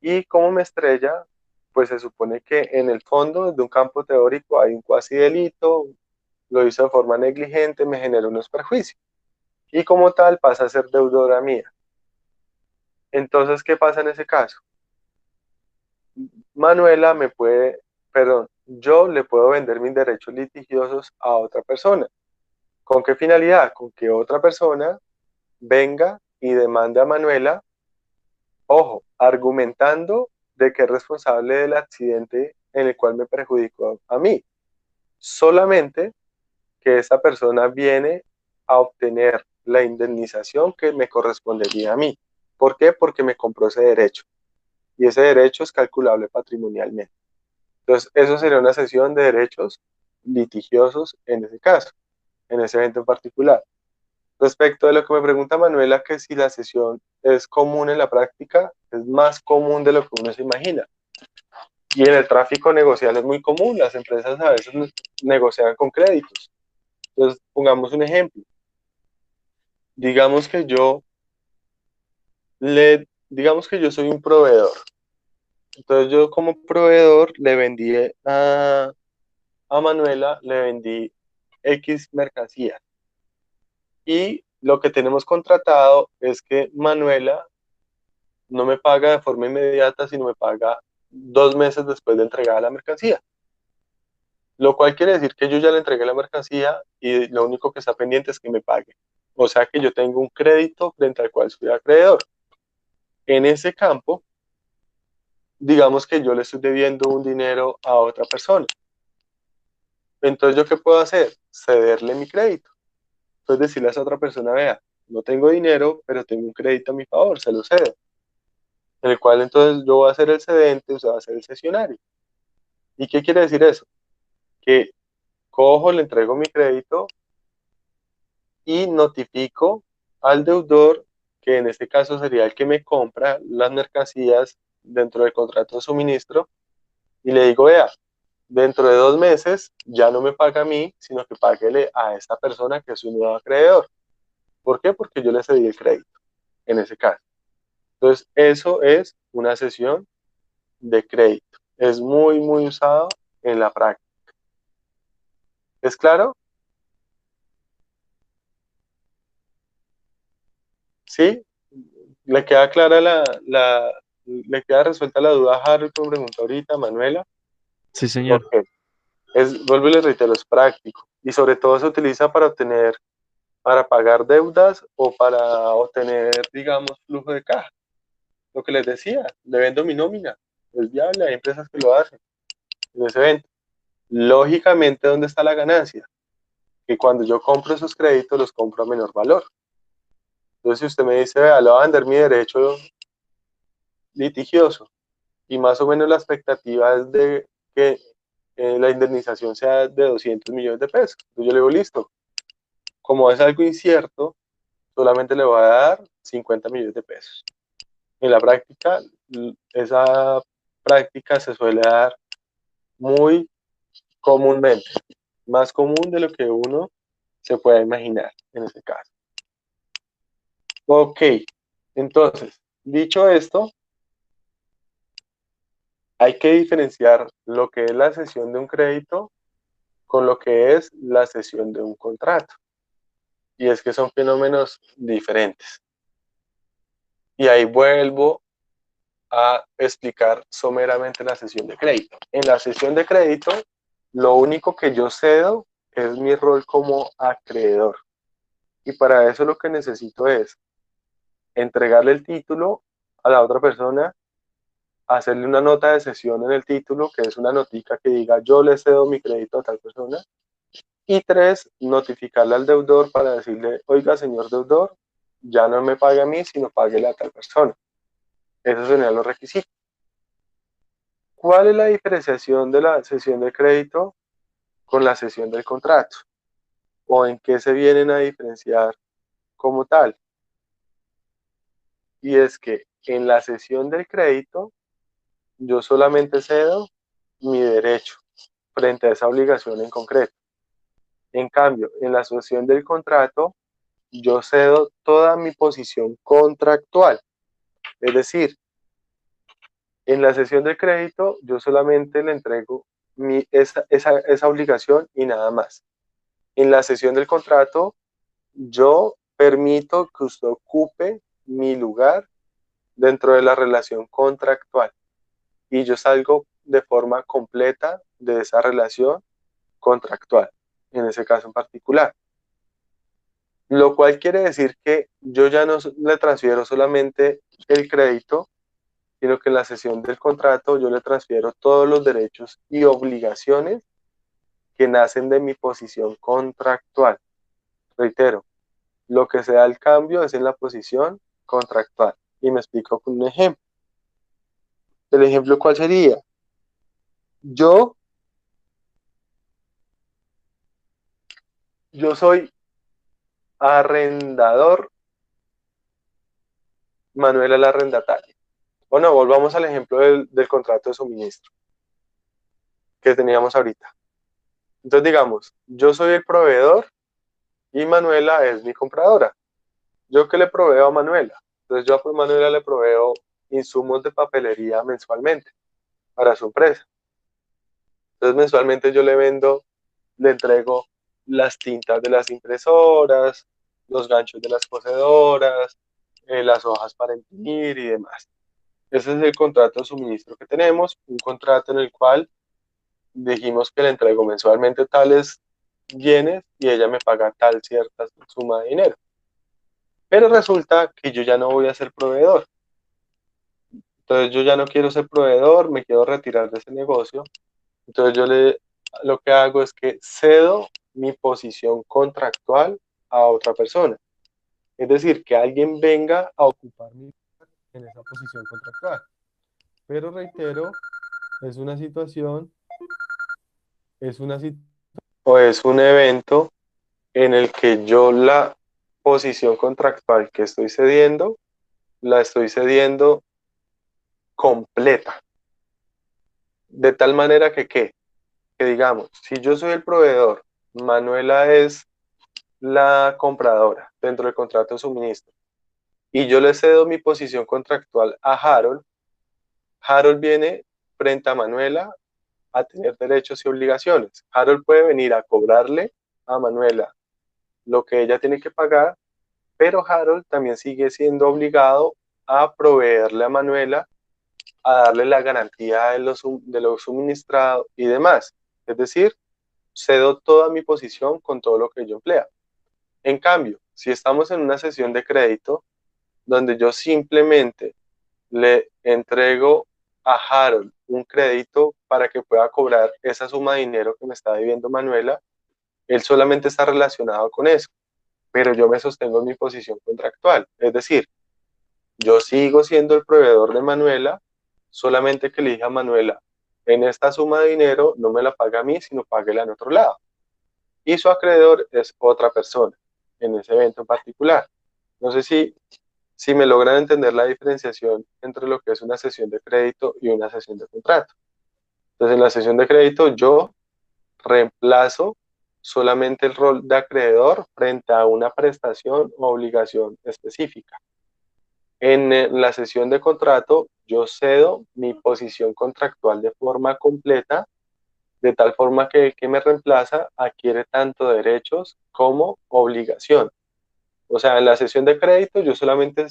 Y como me estrella, pues se supone que en el fondo, desde un campo teórico, hay un cuasi delito, lo hizo de forma negligente, me generó unos perjuicios. Y como tal pasa a ser deudora mía. Entonces, ¿qué pasa en ese caso? Manuela me puede, perdón, yo le puedo vender mis derechos litigiosos a otra persona. ¿Con qué finalidad? Con que otra persona venga y demande a Manuela, ojo, argumentando de que es responsable del accidente en el cual me perjudicó a mí. Solamente que esa persona viene a obtener la indemnización que me correspondería a mí. ¿Por qué? Porque me compró ese derecho. Y ese derecho es calculable patrimonialmente. Entonces, eso sería una sesión de derechos litigiosos en ese caso, en ese evento en particular. Respecto de lo que me pregunta Manuela, que si la sesión es común en la práctica, es más común de lo que uno se imagina. Y en el tráfico negocial es muy común, las empresas a veces negocian con créditos. Entonces, pongamos un ejemplo. Digamos que digamos que yo soy un proveedor. Entonces yo como proveedor le vendí a Manuela, le vendí X mercancía. Y lo que tenemos contratado es que Manuela no me paga de forma inmediata, sino me paga 2 meses después de entregada la mercancía. Lo cual quiere decir que yo ya le entregué la mercancía y lo único que está pendiente es que me pague. O sea que yo tengo un crédito frente al cual soy acreedor. En ese campo, digamos que yo le estoy debiendo un dinero a otra persona. Entonces, ¿yo qué puedo hacer? Cederle mi crédito. Entonces, decirle a esa otra persona, vea, no tengo dinero, pero tengo un crédito a mi favor, se lo cedo. En el cual entonces yo voy a ser el cedente, usted va a ser el cesionario. ¿Y qué quiere decir eso? Que cojo, le entrego mi crédito y notifico al deudor, que en este caso sería el que me compra las mercancías dentro del contrato de suministro, y le digo, vea, dentro de 2 meses ya no me paga a mí, sino que páguele a esta persona que es su nuevo acreedor. ¿Por qué? Porque yo le cedí el crédito, en ese caso. Entonces, eso es una cesión de crédito. Es muy, muy usado en la práctica. ¿Es claro? ¿Sí? ¿Le queda clara le queda resuelta la duda a Harold que me preguntó ahorita, Manuela? Sí, señor. Ok. Vuelvo y les reitero, es práctico. Y sobre todo se utiliza para pagar deudas o para obtener, digamos, flujo de caja. Lo que les decía, le vendo mi nómina. Es viable, hay empresas que lo hacen en ese evento. Lógicamente, ¿dónde está la ganancia? Que cuando yo compro esos créditos, los compro a menor valor. Entonces, si usted me dice, vea, le voy a vender mi derecho litigioso y más o menos la expectativa es de que la indemnización sea de 200 millones de pesos. Entonces yo le digo, listo, como es algo incierto, solamente le voy a dar 50 millones de pesos. En la práctica, esa práctica se suele dar muy comúnmente, más común de lo que uno se pueda imaginar en este caso. Ok, entonces, dicho esto, hay que diferenciar lo que es la cesión de un crédito con lo que es la cesión de un contrato. Y es que son fenómenos diferentes. Y ahí vuelvo a explicar someramente la cesión de crédito. En la cesión de crédito, lo único que yo cedo es mi rol como acreedor. Y para eso lo que necesito es entregarle el título a la otra persona, hacerle una nota de cesión en el título, que es una notica que diga yo le cedo mi crédito a tal persona. Y 3, notificarle al deudor para decirle, oiga, señor deudor, ya no me pague a mí, sino páguele a tal persona. Esos serían los requisitos. ¿Cuál es la diferenciación de la cesión de crédito con la cesión del contrato? ¿O en qué se vienen a diferenciar como tal? Y es que en la cesión del crédito, yo solamente cedo mi derecho frente a esa obligación en concreto. En cambio, en la cesión del contrato, yo cedo toda mi posición contractual. Es decir, en la cesión del crédito, yo solamente le entrego esa obligación y nada más. En la cesión del contrato, yo permito que usted ocupe mi lugar dentro de la relación contractual y yo salgo de forma completa de esa relación contractual, en ese caso en particular. Lo cual quiere decir que yo ya no le transfiero solamente el crédito, sino que en la cesión del contrato yo le transfiero todos los derechos y obligaciones que nacen de mi posición contractual. Reitero, lo que se da el cambio es en la posición contractual. Y me explico con un ejemplo. ¿El ejemplo cuál sería? Yo soy arrendador, Manuela la arrendataria. Bueno, volvamos al ejemplo del contrato de suministro que teníamos ahorita. Entonces, digamos, yo soy el proveedor y Manuela es mi compradora. ¿Yo qué le proveo a Manuela? Entonces, yo a Manuela le proveo insumos de papelería mensualmente para su empresa. Entonces, mensualmente yo le vendo, le entrego las tintas de las impresoras, los ganchos de las cosedoras, las hojas para imprimir y demás. Ese es el contrato de suministro que tenemos, un contrato en el cual dijimos que le entrego mensualmente tales bienes y ella me paga tal cierta suma de dinero. Pero resulta que yo ya no voy a ser proveedor. Entonces yo ya no quiero ser proveedor, me quiero retirar de ese negocio. Entonces lo que hago es que cedo mi posición contractual a otra persona. Es decir, que alguien venga a ocupar mi lugar en esa posición contractual. Pero reitero, es una situación, o es un evento en el que yo la posición contractual que estoy cediendo, la estoy cediendo completa. De tal manera que digamos, si yo soy el proveedor, Manuela es la compradora dentro del contrato de suministro y yo le cedo mi posición contractual a Harold, Harold viene frente a Manuela a tener derechos y obligaciones. Harold puede venir a cobrarle a Manuela lo que ella tiene que pagar, pero Harold también sigue siendo obligado a proveerle a Manuela, a darle la garantía de lo suministrado y demás. Es decir, cedo toda mi posición con todo lo que yo emplea. En cambio, si estamos en una sesión de crédito donde yo simplemente le entrego a Harold un crédito para que pueda cobrar esa suma de dinero que me está debiendo Manuela, él solamente está relacionado con eso, pero yo me sostengo en mi posición contractual. Es decir, yo sigo siendo el proveedor de Manuela, solamente que le dije a Manuela, en esta suma de dinero no me la paga a mí, sino páguela en otro lado. Y su acreedor es otra persona en ese evento en particular. No sé si me logran entender la diferenciación entre lo que es una sesión de crédito y una sesión de contrato. Entonces, en la sesión de crédito yo reemplazo solamente el rol de acreedor frente a una prestación o obligación específica. En la sesión de contrato, yo cedo mi posición contractual de forma completa, de tal forma que el que me reemplaza adquiere tanto derechos como obligación. O sea, en la cesión de crédito yo solamente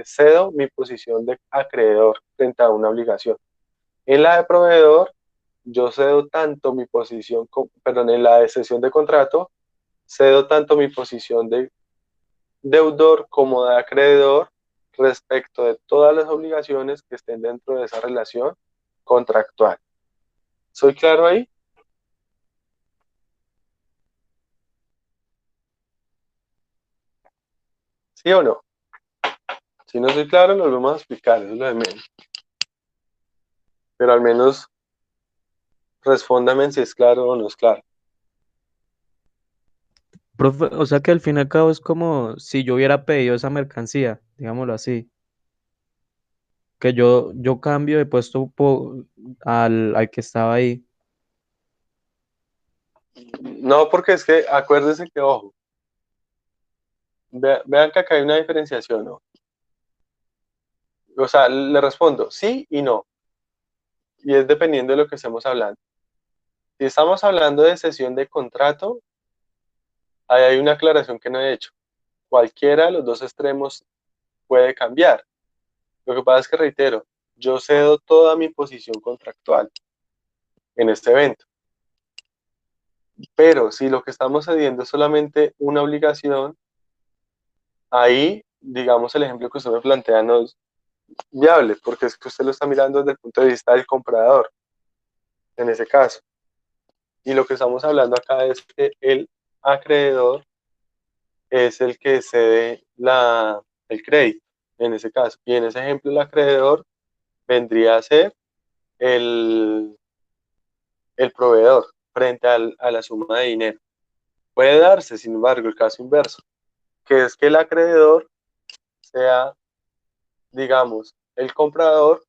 cedo mi posición de acreedor frente a una obligación. En la de proveedor, yo cedo tanto mi posición, perdón, en la de cesión de contrato, cedo tanto mi posición de deudor como de acreedor respecto de todas las obligaciones que estén dentro de esa relación contractual. ¿Soy claro ahí? ¿Sí o no? Si no soy claro, nos vamos a explicar, eso es lo de menos. Pero al menos respóndame si es claro o no es claro. Profe, o sea que al fin y al cabo es como si yo hubiera pedido esa mercancía, digámoslo así, que yo cambio de puesto al que estaba ahí. No, porque es que acuérdense que, ojo, vean que acá hay una diferenciación, ¿no? O sea, le respondo sí y no, y es dependiendo de lo que estemos hablando. Si estamos hablando de cesión de contrato, ahí hay una aclaración que no he hecho. Cualquiera de los dos extremos puede cambiar. Lo que pasa es que, reitero, yo cedo toda mi posición contractual en este evento. Pero si lo que estamos cediendo es solamente una obligación, ahí, digamos, el ejemplo que usted me plantea no es viable, porque es que usted lo está mirando desde el punto de vista del comprador, en ese caso. Y lo que estamos hablando acá es que el acreedor es el que cede el crédito, en ese caso. Y en ese ejemplo, el acreedor vendría a ser el, el proveedor frente a la suma de dinero. Puede darse, sin embargo, el caso inverso, que es que el acreedor sea, digamos, el comprador,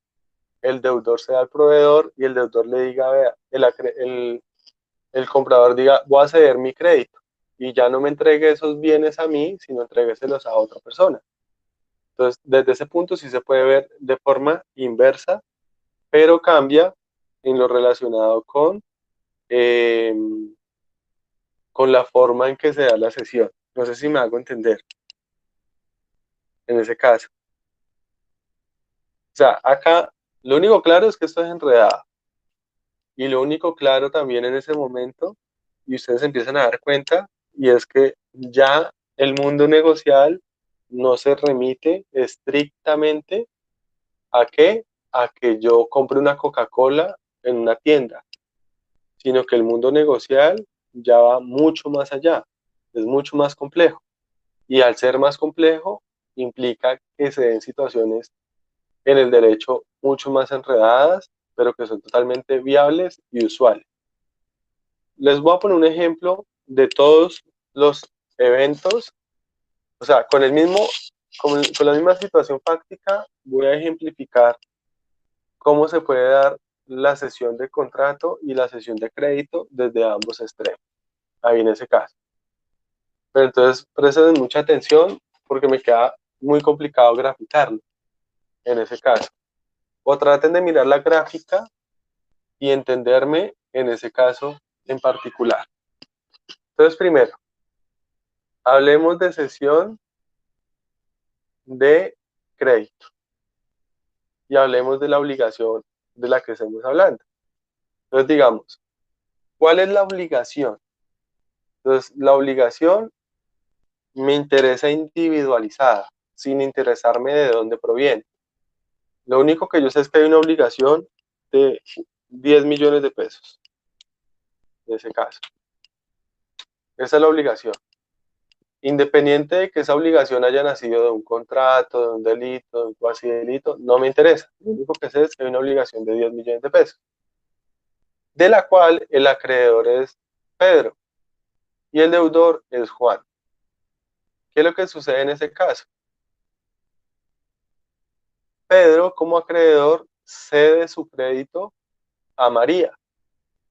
el deudor sea el proveedor y el deudor le diga, vea, el comprador diga, voy a ceder mi crédito y ya no me entregue esos bienes a mí, sino entrégueselos a otra persona. Entonces, desde ese punto sí se puede ver de forma inversa, pero cambia en lo relacionado eh, con la forma en que se da la sesión. No sé si me hago entender en ese caso. O sea, acá lo único claro es que esto es enredado. Y lo único claro también en ese momento, y ustedes empiezan a dar cuenta, y es que ya el mundo negocial no se remite estrictamente a qué, a que yo compre una Coca-Cola en una tienda, sino que el mundo negocial ya va mucho más allá, es mucho más complejo. Y al ser más complejo, implica que se den situaciones en el derecho mucho más enredadas, pero que son totalmente viables y usuales. Les voy a poner un ejemplo de todos los eventos, o sea, con la misma situación fáctica, voy a ejemplificar cómo se puede dar la cesión de contrato y la cesión de crédito desde ambos extremos, ahí en ese caso. Pero entonces presten mucha atención porque me queda muy complicado graficarlo en ese caso. O traten de mirar la gráfica y entenderme en ese caso en particular. Entonces, primero, hablemos de cesión de crédito y hablemos de la obligación de la que estamos hablando. Entonces, digamos, ¿cuál es la obligación? Entonces, la obligación me interesa individualizada, sin interesarme de dónde proviene. Lo único que yo sé es que hay una obligación de 10 millones de pesos, en ese caso. Esa es la obligación. Independiente de que esa obligación haya nacido de un contrato, de un delito, de un cuasi delito, no me interesa. Lo único que sé es que hay una obligación de 10 millones de pesos, de la cual el acreedor es Pedro y el deudor es Juan. ¿Qué es lo que sucede en ese caso? Pedro, como acreedor, cede su crédito a María,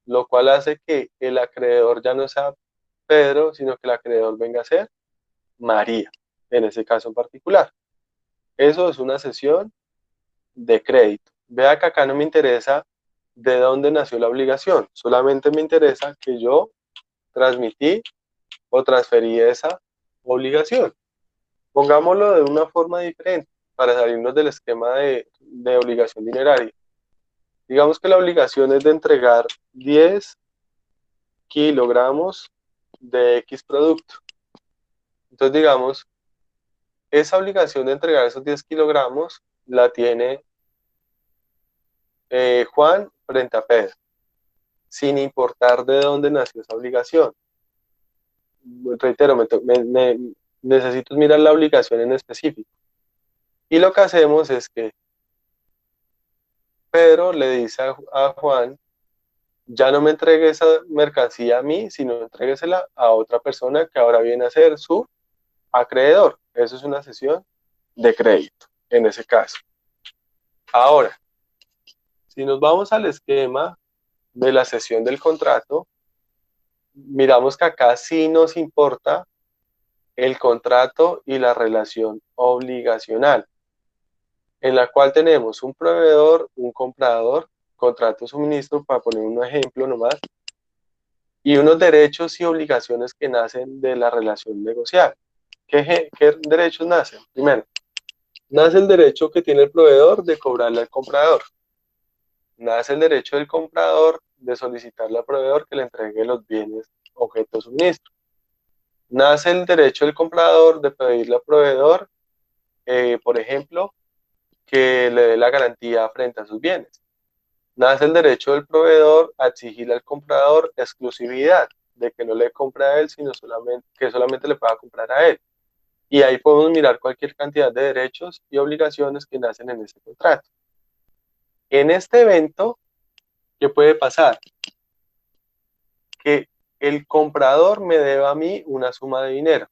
lo cual hace que el acreedor ya no sea Pedro, sino que el acreedor venga a ser María, en ese caso en particular. Eso es una cesión de crédito. Vea que acá no me interesa de dónde nació la obligación, solamente me interesa que yo transmití o transferí esa obligación. Pongámoslo de una forma diferente para salirnos del esquema de obligación dineraria. Digamos que la obligación es de entregar 10 kilogramos de X producto. Entonces, digamos, esa obligación de entregar esos 10 kilogramos la tiene Juan frente a Pedro, sin importar de dónde nació esa obligación. Reitero, necesito mirar la obligación en específico. Y lo que hacemos es que Pedro le dice a Juan, ya no me entregue esa mercancía a mí, sino entréguesela a otra persona que ahora viene a ser su acreedor. Eso es una cesión de crédito, en ese caso. Ahora, si nos vamos al esquema de la cesión del contrato, miramos que acá sí nos importa el contrato y la relación obligacional, en la cual tenemos un proveedor, un comprador, contrato de suministro, para poner un ejemplo nomás, y unos derechos y obligaciones que nacen de la relación negocial. ¿Qué derechos nacen? Primero, nace el derecho que tiene el proveedor de cobrarle al comprador. Nace el derecho del comprador de solicitarle al proveedor que le entregue los bienes objeto de suministro. Nace el derecho del comprador de pedirle al proveedor, por ejemplo, que le dé la garantía frente a sus bienes. Nace el derecho del proveedor a exigirle al comprador exclusividad, de que no le compre a él, sino que solamente le pueda comprar a él. Y ahí podemos mirar cualquier cantidad de derechos y obligaciones que nacen en ese contrato. En este evento, ¿qué puede pasar? Que el comprador me deba a mí una suma de dinero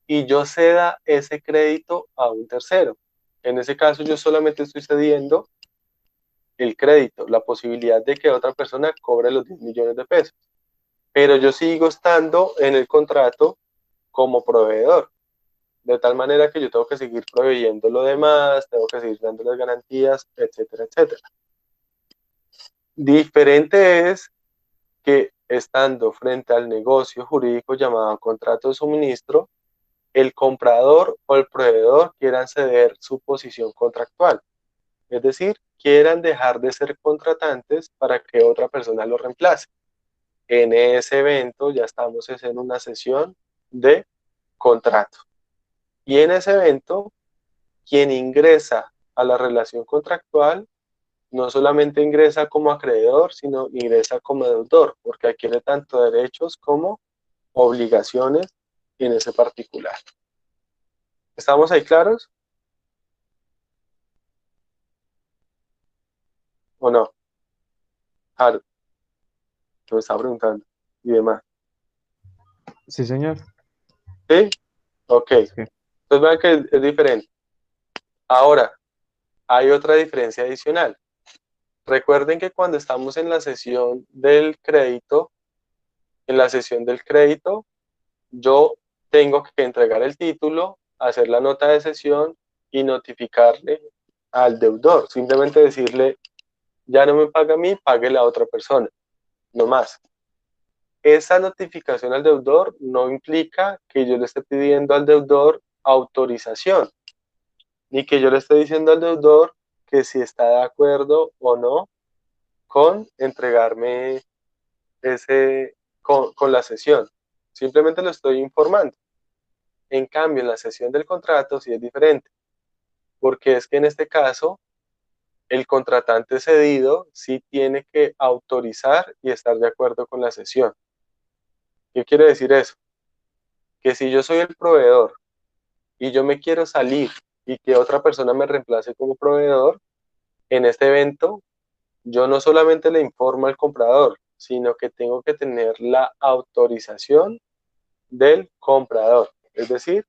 y yo ceda ese crédito a un tercero. En ese caso, yo solamente estoy cediendo el crédito, la posibilidad de que otra persona cobre los 10 millones de pesos. Pero yo sigo estando en el contrato como proveedor, de tal manera que yo tengo que seguir proveyendo lo demás, tengo que seguir dando las garantías, etcétera, etcétera. Diferente es que estando frente al negocio jurídico llamado contrato de suministro, el comprador o el proveedor quieran ceder su posición contractual, es decir, quieran dejar de ser contratantes para que otra persona lo reemplace. En ese evento ya estamos en una sesión de contrato. Y en ese evento, quien ingresa a la relación contractual no solamente ingresa como acreedor, sino ingresa como deudor, porque adquiere tanto derechos como obligaciones en ese particular. ¿Estamos ahí claros? ¿O no? Harold, que me estaba preguntando y demás. Sí, señor. ¿Sí? Ok. Sí. Entonces vean que es diferente. Ahora, hay otra diferencia adicional. Recuerden que cuando estamos en la sesión del crédito, yo tengo que entregar el título, hacer la nota de cesión y notificarle al deudor. Simplemente decirle, ya no me paga a mí, pague a otra persona, no más. Esa notificación al deudor no implica que yo le esté pidiendo al deudor autorización, ni que yo le esté diciendo al deudor que si está de acuerdo o no con entregarme con la sesión. Simplemente lo estoy informando. En cambio, en la sesión del contrato sí es diferente, porque es que en este caso el contratante cedido sí tiene que autorizar y estar de acuerdo con la sesión. ¿Qué quiere decir eso? Que si yo soy el proveedor y yo me quiero salir y que otra persona me reemplace como proveedor, en este evento yo no solamente le informo al comprador, sino que tengo que tener la autorización del comprador. Es decir,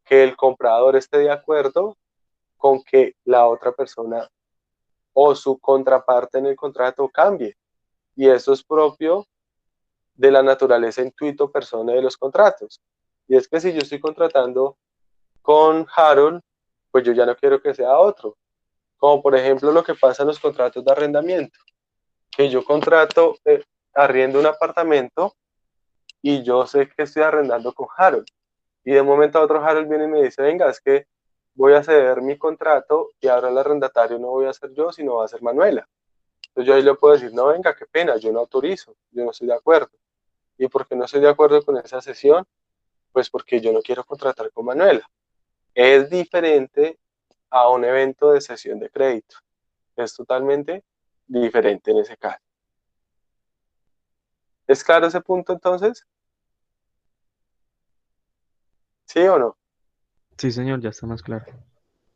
que el comprador esté de acuerdo con que la otra persona o su contraparte en el contrato cambie. Y eso es propio de la naturaleza intuito persona de los contratos. Y es que si yo estoy contratando con Harold, pues yo ya no quiero que sea otro. Como por ejemplo lo que pasa en los contratos de arrendamiento, que yo contrato, arriendo un apartamento y yo sé que estoy arrendando con Harold. Y de un momento a otro Harold viene y me dice, venga, es que voy a ceder mi contrato y ahora el arrendatario no voy a ser yo, sino va a ser Manuela. Entonces yo ahí le puedo decir, no, venga, qué pena, yo no autorizo, yo no estoy de acuerdo. ¿Y por qué no estoy de acuerdo con esa sesión? Pues porque yo no quiero contratar con Manuela. Es diferente a un evento de cesión de crédito. Es totalmente diferente en ese caso. ¿Es claro ese punto entonces? ¿Sí o no? Sí, señor, ya está más claro.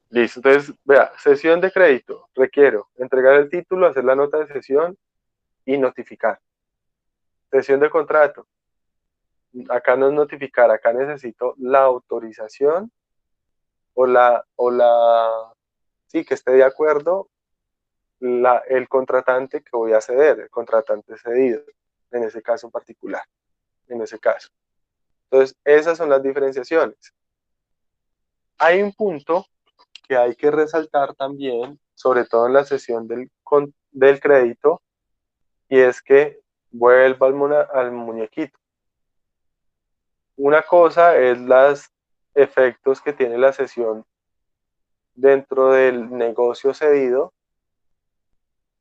Listo, entonces, vea, cesión de crédito. Requiero entregar el título, hacer la nota de cesión y notificar. Cesión de contrato. Acá no es notificar, acá necesito la autorización sí, que esté de acuerdo el contratante que voy a ceder, el contratante cedido, en ese caso en particular, en ese caso. Entonces, esas son las diferenciaciones. Hay un punto que hay que resaltar también, sobre todo en la sesión del crédito, y es que vuelvo al muñequito. Una cosa es los efectos que tiene la sesión dentro del negocio cedido,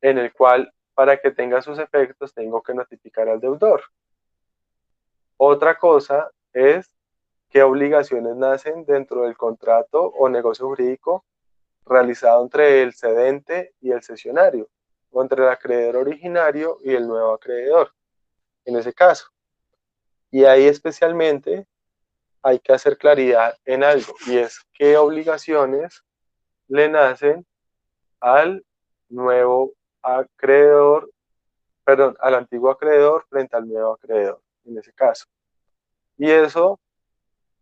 en el cual para que tenga sus efectos tengo que notificar al deudor. Otra cosa es qué obligaciones nacen dentro del contrato o negocio jurídico realizado entre el cedente y el cesionario, o entre el acreedor originario y el nuevo acreedor, en ese caso. Y ahí especialmente hay que hacer claridad en algo, y es qué obligaciones le nacen al nuevo acreedor, perdón, al antiguo acreedor frente al nuevo acreedor, en ese caso. Y eso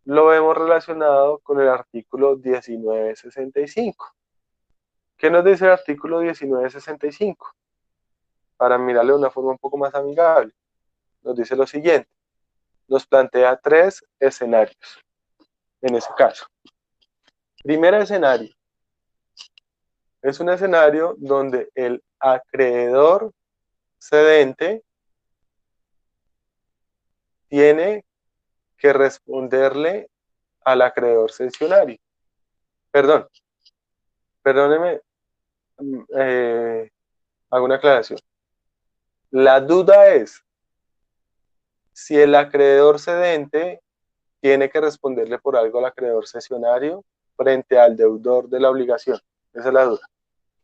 lo vemos relacionado con el artículo 1965. ¿Qué nos dice el artículo 1965? Para mirarle de una forma un poco más amigable. Nos dice lo siguiente. Nos plantea tres escenarios en ese caso. Primer escenario. Es un escenario donde el acreedor cedente tiene que responderle al acreedor cesionario. Perdón, perdóneme, hago una aclaración. La duda es si el acreedor cedente tiene que responderle por algo al acreedor cesionario frente al deudor de la obligación. Esa es la duda.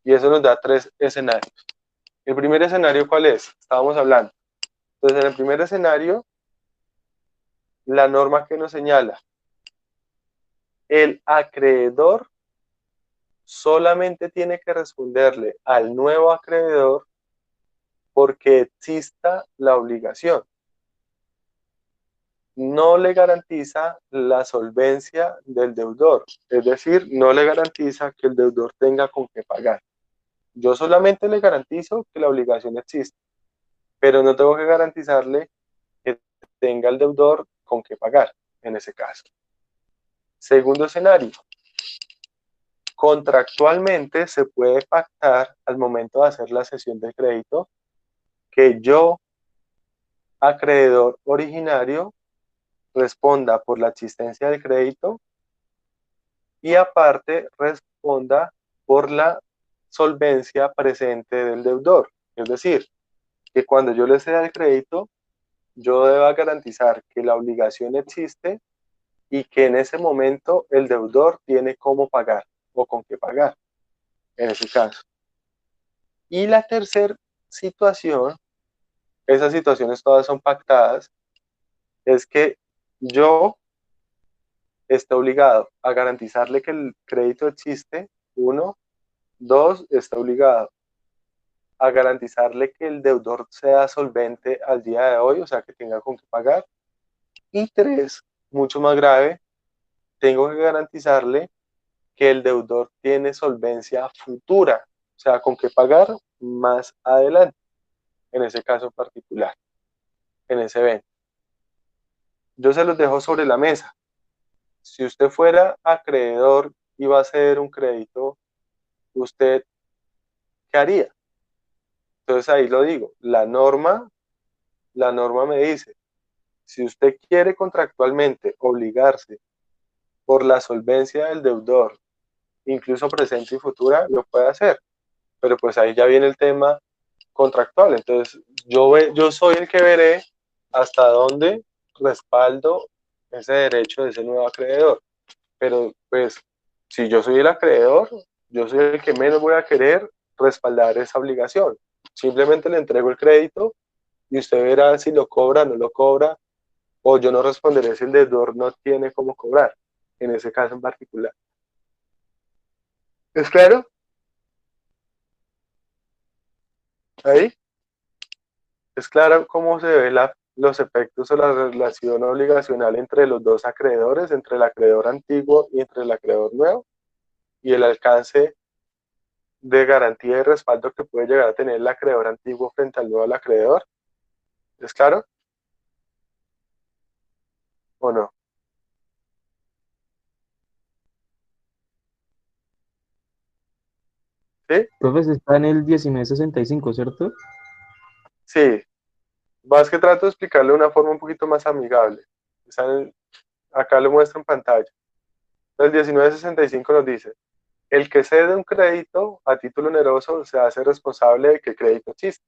Y eso nos da tres escenarios. El primer escenario, ¿cuál es? Estábamos hablando. Entonces, en el primer escenario, la norma que nos señala, el acreedor solamente tiene que responderle al nuevo acreedor porque exista la obligación. No le garantiza la solvencia del deudor, es decir, no le garantiza que el deudor tenga con qué pagar. Yo solamente le garantizo que la obligación existe, pero no tengo que garantizarle que tenga el deudor con qué pagar en ese caso. Segundo escenario, contractualmente se puede pactar al momento de hacer la cesión de crédito que yo, acreedor originario, responda por la existencia del crédito y aparte responda por la solvencia presente del deudor. Es decir, que cuando yo le ceda el crédito, yo deba garantizar que la obligación existe y que en ese momento el deudor tiene cómo pagar o con qué pagar, en ese caso. Y la tercera situación, esas situaciones todas son pactadas, es que yo esté obligado a garantizarle que el crédito existe, uno, dos, está obligado a garantizarle que el deudor sea solvente al día de hoy, o sea, que tenga con qué pagar. Y tres, mucho más grave, tengo que garantizarle que el deudor tiene solvencia futura, o sea, con qué pagar más adelante, en ese caso particular, en ese evento. Yo se los dejo sobre la mesa. Si usted fuera acreedor y va a hacer un crédito, ¿usted qué haría? Entonces ahí lo digo, la norma me dice, si usted quiere contractualmente obligarse por la solvencia del deudor, incluso presente y futura, lo puede hacer. Pero pues ahí ya viene el tema contractual. Entonces, yo soy el que veré hasta dónde respaldo ese derecho de ese nuevo acreedor. Pero pues, si yo soy el acreedor, yo soy el que menos voy a querer respaldar esa obligación. Simplemente le entrego el crédito y usted verá si lo cobra o no lo cobra, o yo no responderé si el deudor no tiene cómo cobrar, en ese caso en particular. ¿Es claro? Ahí. ¿Es claro cómo se ven los efectos o la relación obligacional entre los dos acreedores, entre el acreedor antiguo y entre el acreedor nuevo? Y el alcance de garantía y respaldo que puede llegar a tener el acreedor antiguo frente al nuevo acreedor. ¿Es claro? ¿O no? ¿Sí? Profe, se está en el 1965, ¿cierto? Sí. Más que trato de explicarle de una forma un poquito más amigable. Acá lo muestro en pantalla. El 1965 nos dice: el que cede un crédito a título oneroso se hace responsable de que el crédito existe,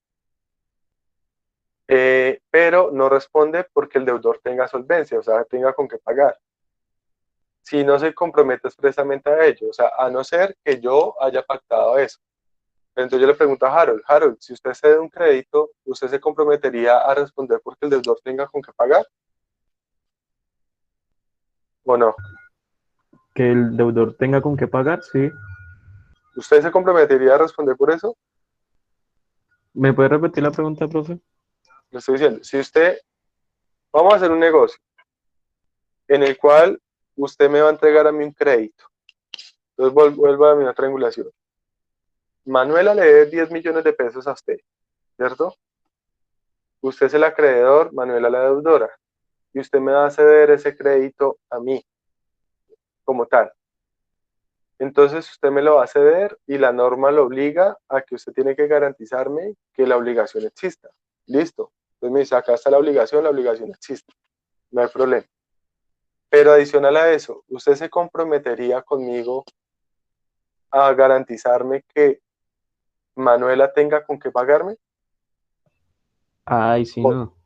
pero no responde porque el deudor tenga solvencia, o sea, tenga con qué pagar, si no se compromete expresamente a ello, o sea, a no ser que yo haya pactado eso. Entonces yo le pregunto a Harold, si usted cede un crédito, ¿usted se comprometería a responder porque el deudor tenga con qué pagar o no? Que el deudor tenga con qué pagar, sí. ¿Usted se comprometería a responder por eso? ¿Me puede repetir la pregunta, profe? Le estoy diciendo, si usted, vamos a hacer un negocio en el cual usted me va a entregar a mí un crédito. Entonces vuelvo a mi triangulación. Manuela le debe 10 millones de pesos a usted, ¿cierto? Usted es el acreedor, Manuela la deudora, y usted me va a ceder ese crédito a mí como tal. Entonces usted me lo va a ceder y la norma lo obliga a que usted tiene que garantizarme que la obligación exista. Listo. Entonces me dice, acá está la obligación existe. No hay problema. Pero adicional a eso, ¿usted se comprometería conmigo a garantizarme que Manuela tenga con qué pagarme? Ay, sí, no.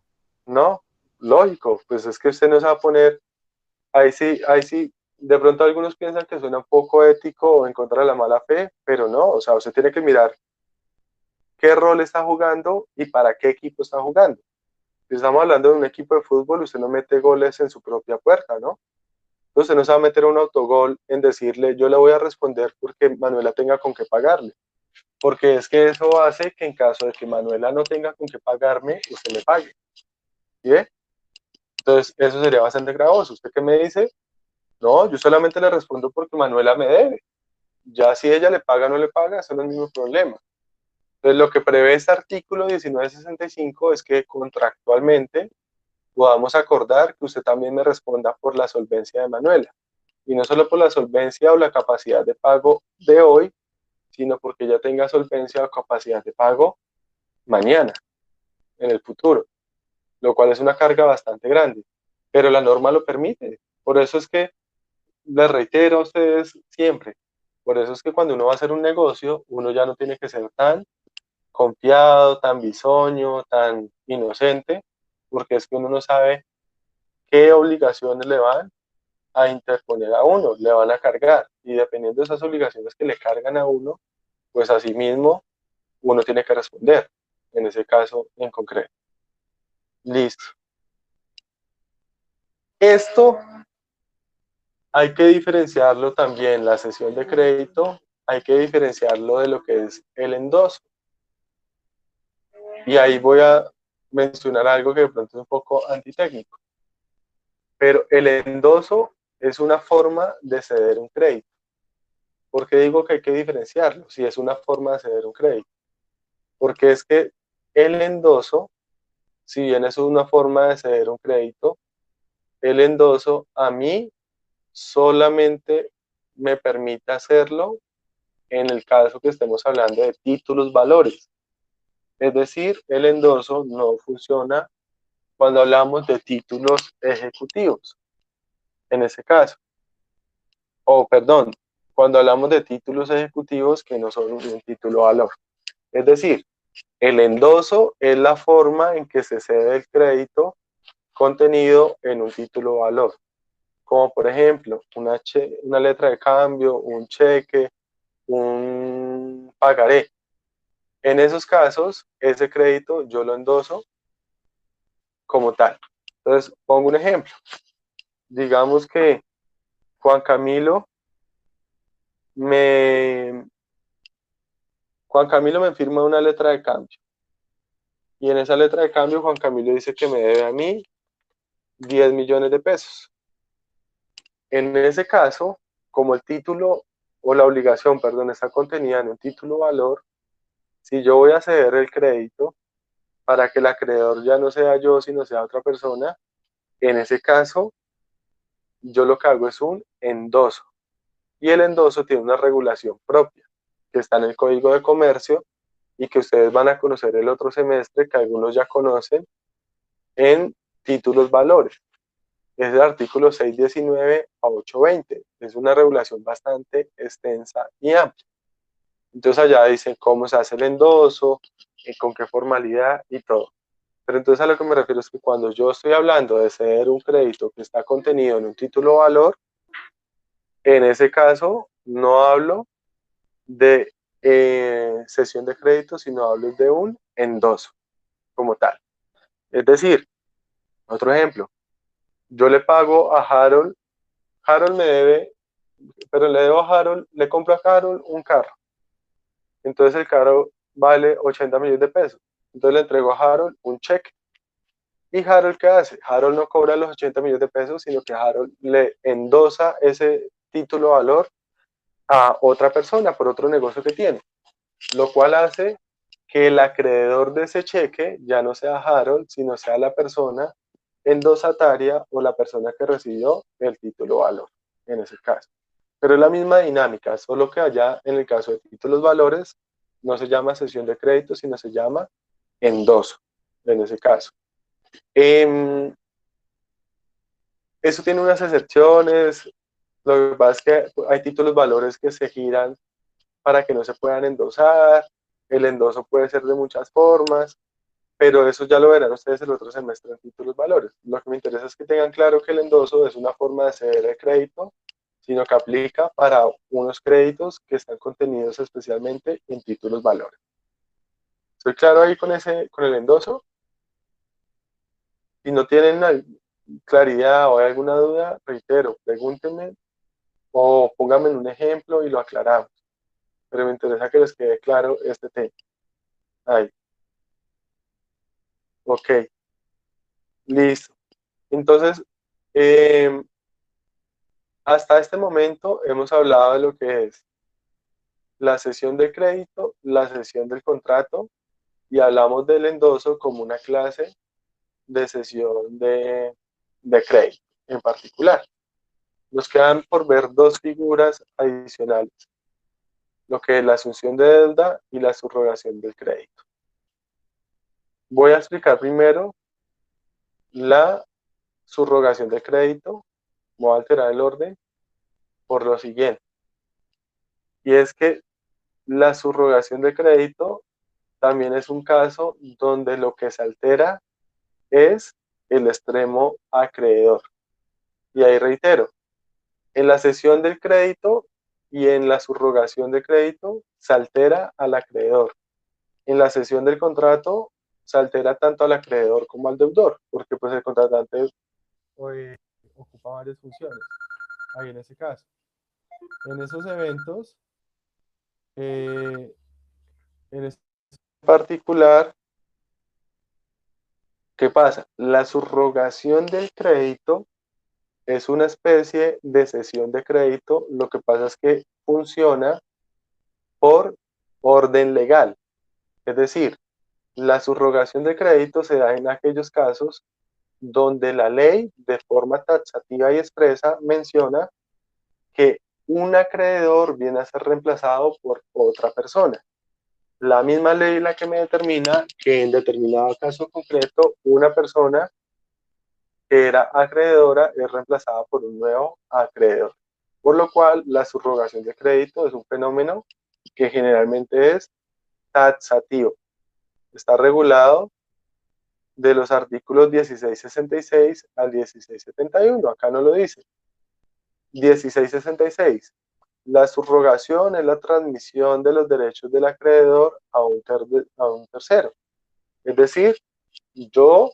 No, lógico, pues es que usted no se va a poner, ahí sí, de pronto algunos piensan que suena un poco ético o en contra de la mala fe, pero no, o sea, usted tiene que mirar qué rol está jugando y para qué equipo está jugando. Si estamos hablando de un equipo de fútbol, usted no mete goles en su propia puerta, ¿no? Entonces no se va a meter un autogol en decirle, yo le voy a responder porque Manuela tenga con qué pagarle. Porque es que eso hace que en caso de que Manuela no tenga con qué pagarme, usted me pague. ¿Sí? Entonces eso sería bastante gravoso. ¿Usted qué me dice? No, yo solamente le respondo porque Manuela me debe. Ya si ella le paga o no le paga, eso no es el mismo problema. Entonces lo que prevé este artículo 1965 es que contractualmente podamos acordar que usted también me responda por la solvencia de Manuela. Y no solo por la solvencia o la capacidad de pago de hoy, sino porque ella tenga solvencia o capacidad de pago mañana, en el futuro, lo cual es una carga bastante grande. Pero la norma lo permite. Por eso es que les reitero a ustedes siempre, por eso es que cuando uno va a hacer un negocio, uno ya no tiene que ser tan confiado, tan bisoño, tan inocente, porque es que uno no sabe qué obligaciones le van a interponer a uno, le van a cargar. Y dependiendo de esas obligaciones que le cargan a uno, pues así mismo uno tiene que responder, en ese caso en concreto. Listo. Esto hay que diferenciarlo también, la cesión de crédito, hay que diferenciarlo de lo que es el endoso. Y ahí voy a mencionar algo que de pronto es un poco antitécnico. Pero el endoso es una forma de ceder un crédito. ¿Por qué digo que hay que diferenciarlo si es una forma de ceder un crédito? Porque es que el endoso, si bien es una forma de ceder un crédito, el endoso a mí solamente me permite hacerlo en el caso que estemos hablando de títulos valores. Es decir, el endoso no funciona cuando hablamos de títulos ejecutivos, en ese caso. o perdón, cuando hablamos de títulos ejecutivos que no son un título valor. Es decir, el endoso es la forma en que se cede el crédito contenido en un título valor, como por ejemplo una letra de cambio, un cheque, un pagaré. En esos casos, ese crédito yo lo endoso como tal. Entonces, pongo un ejemplo. Digamos que Juan Camilo me, Juan Camilo me firma una letra de cambio. Y en esa letra de cambio, Juan Camilo dice que me debe a mí 10 millones de pesos. En ese caso, como el título o la obligación, perdón, está contenida en un título valor, si yo voy a ceder el crédito para que el acreedor ya no sea yo, sino sea otra persona, en ese caso, yo lo que hago es un endoso. Y el endoso tiene una regulación propia, que está en el Código de Comercio y que ustedes van a conocer el otro semestre, que algunos ya conocen, en títulos valores. Es el artículo 619 a 820. Es una regulación bastante extensa y amplia. Entonces allá dicen cómo se hace el endoso, con qué formalidad y todo. Pero entonces a lo que me refiero es que cuando yo estoy hablando de ceder un crédito que está contenido en un título valor, en ese caso no hablo de cesión de crédito, sino hablo de un endoso como tal. Es decir, otro ejemplo, yo le pago a Harold, Harold me debe, pero le debo a Harold, le compro a Harold un carro. Entonces el carro vale 80 millones de pesos. Entonces le entrego a Harold un cheque. ¿Y Harold qué hace? Harold no cobra los 80 millones de pesos, sino que Harold le endosa ese título de valor a otra persona por otro negocio que tiene, lo cual hace que el acreedor de ese cheque ya no sea Harold, sino sea la persona endosataria o la persona que recibió el título valor, en ese caso. Pero es la misma dinámica, solo que allá en el caso de títulos valores no se llama cesión de crédito, sino se llama endoso, en ese caso. Eso tiene unas excepciones, lo que pasa es que hay títulos valores que se giran para que no se puedan endosar, el endoso puede ser de muchas formas, pero eso ya lo verán ustedes el otro semestre en títulos valores. Lo que me interesa es que tengan claro que el endoso es una forma de ceder el crédito, sino que aplica para unos créditos que están contenidos especialmente en títulos valores. ¿Estoy claro ahí con el endoso? Si no tienen claridad o hay alguna duda, reitero, pregúntenme o pónganme en un ejemplo y lo aclaramos. Pero me interesa que les quede claro este tema. Ahí. Ok, listo. Entonces, hasta este momento hemos hablado de lo que es la cesión de crédito, la cesión del contrato y hablamos del endoso como una clase de cesión de crédito en particular. Nos quedan por ver dos figuras adicionales, lo que es la asunción de deuda y la subrogación del crédito. Voy a explicar primero la subrogación de crédito, voy a alterar el orden por lo siguiente, y es que la subrogación de crédito también es un caso donde lo que se altera es el extremo acreedor. Y ahí reitero, en la cesión del crédito y en la subrogación de crédito se altera al acreedor. En la cesión del contrato se altera tanto al acreedor como al deudor, porque pues el contratante ocupa varias funciones. Ahí en ese caso. En esos eventos, en este particular, ¿qué pasa? La subrogación del crédito es una especie de cesión de crédito, lo que pasa es que funciona por orden legal. Es decir, la subrogación de crédito se da en aquellos casos donde la ley de forma taxativa y expresa menciona que un acreedor viene a ser reemplazado por otra persona. La misma ley la que me determina que en determinado caso concreto una persona que era acreedora es reemplazada por un nuevo acreedor. Por lo cual, la subrogación de crédito es un fenómeno que generalmente es taxativo. Está regulado de los artículos 1666 al 1671. Acá no lo dice. 1666. La subrogación es la transmisión de los derechos del acreedor a un tercero. Es decir, yo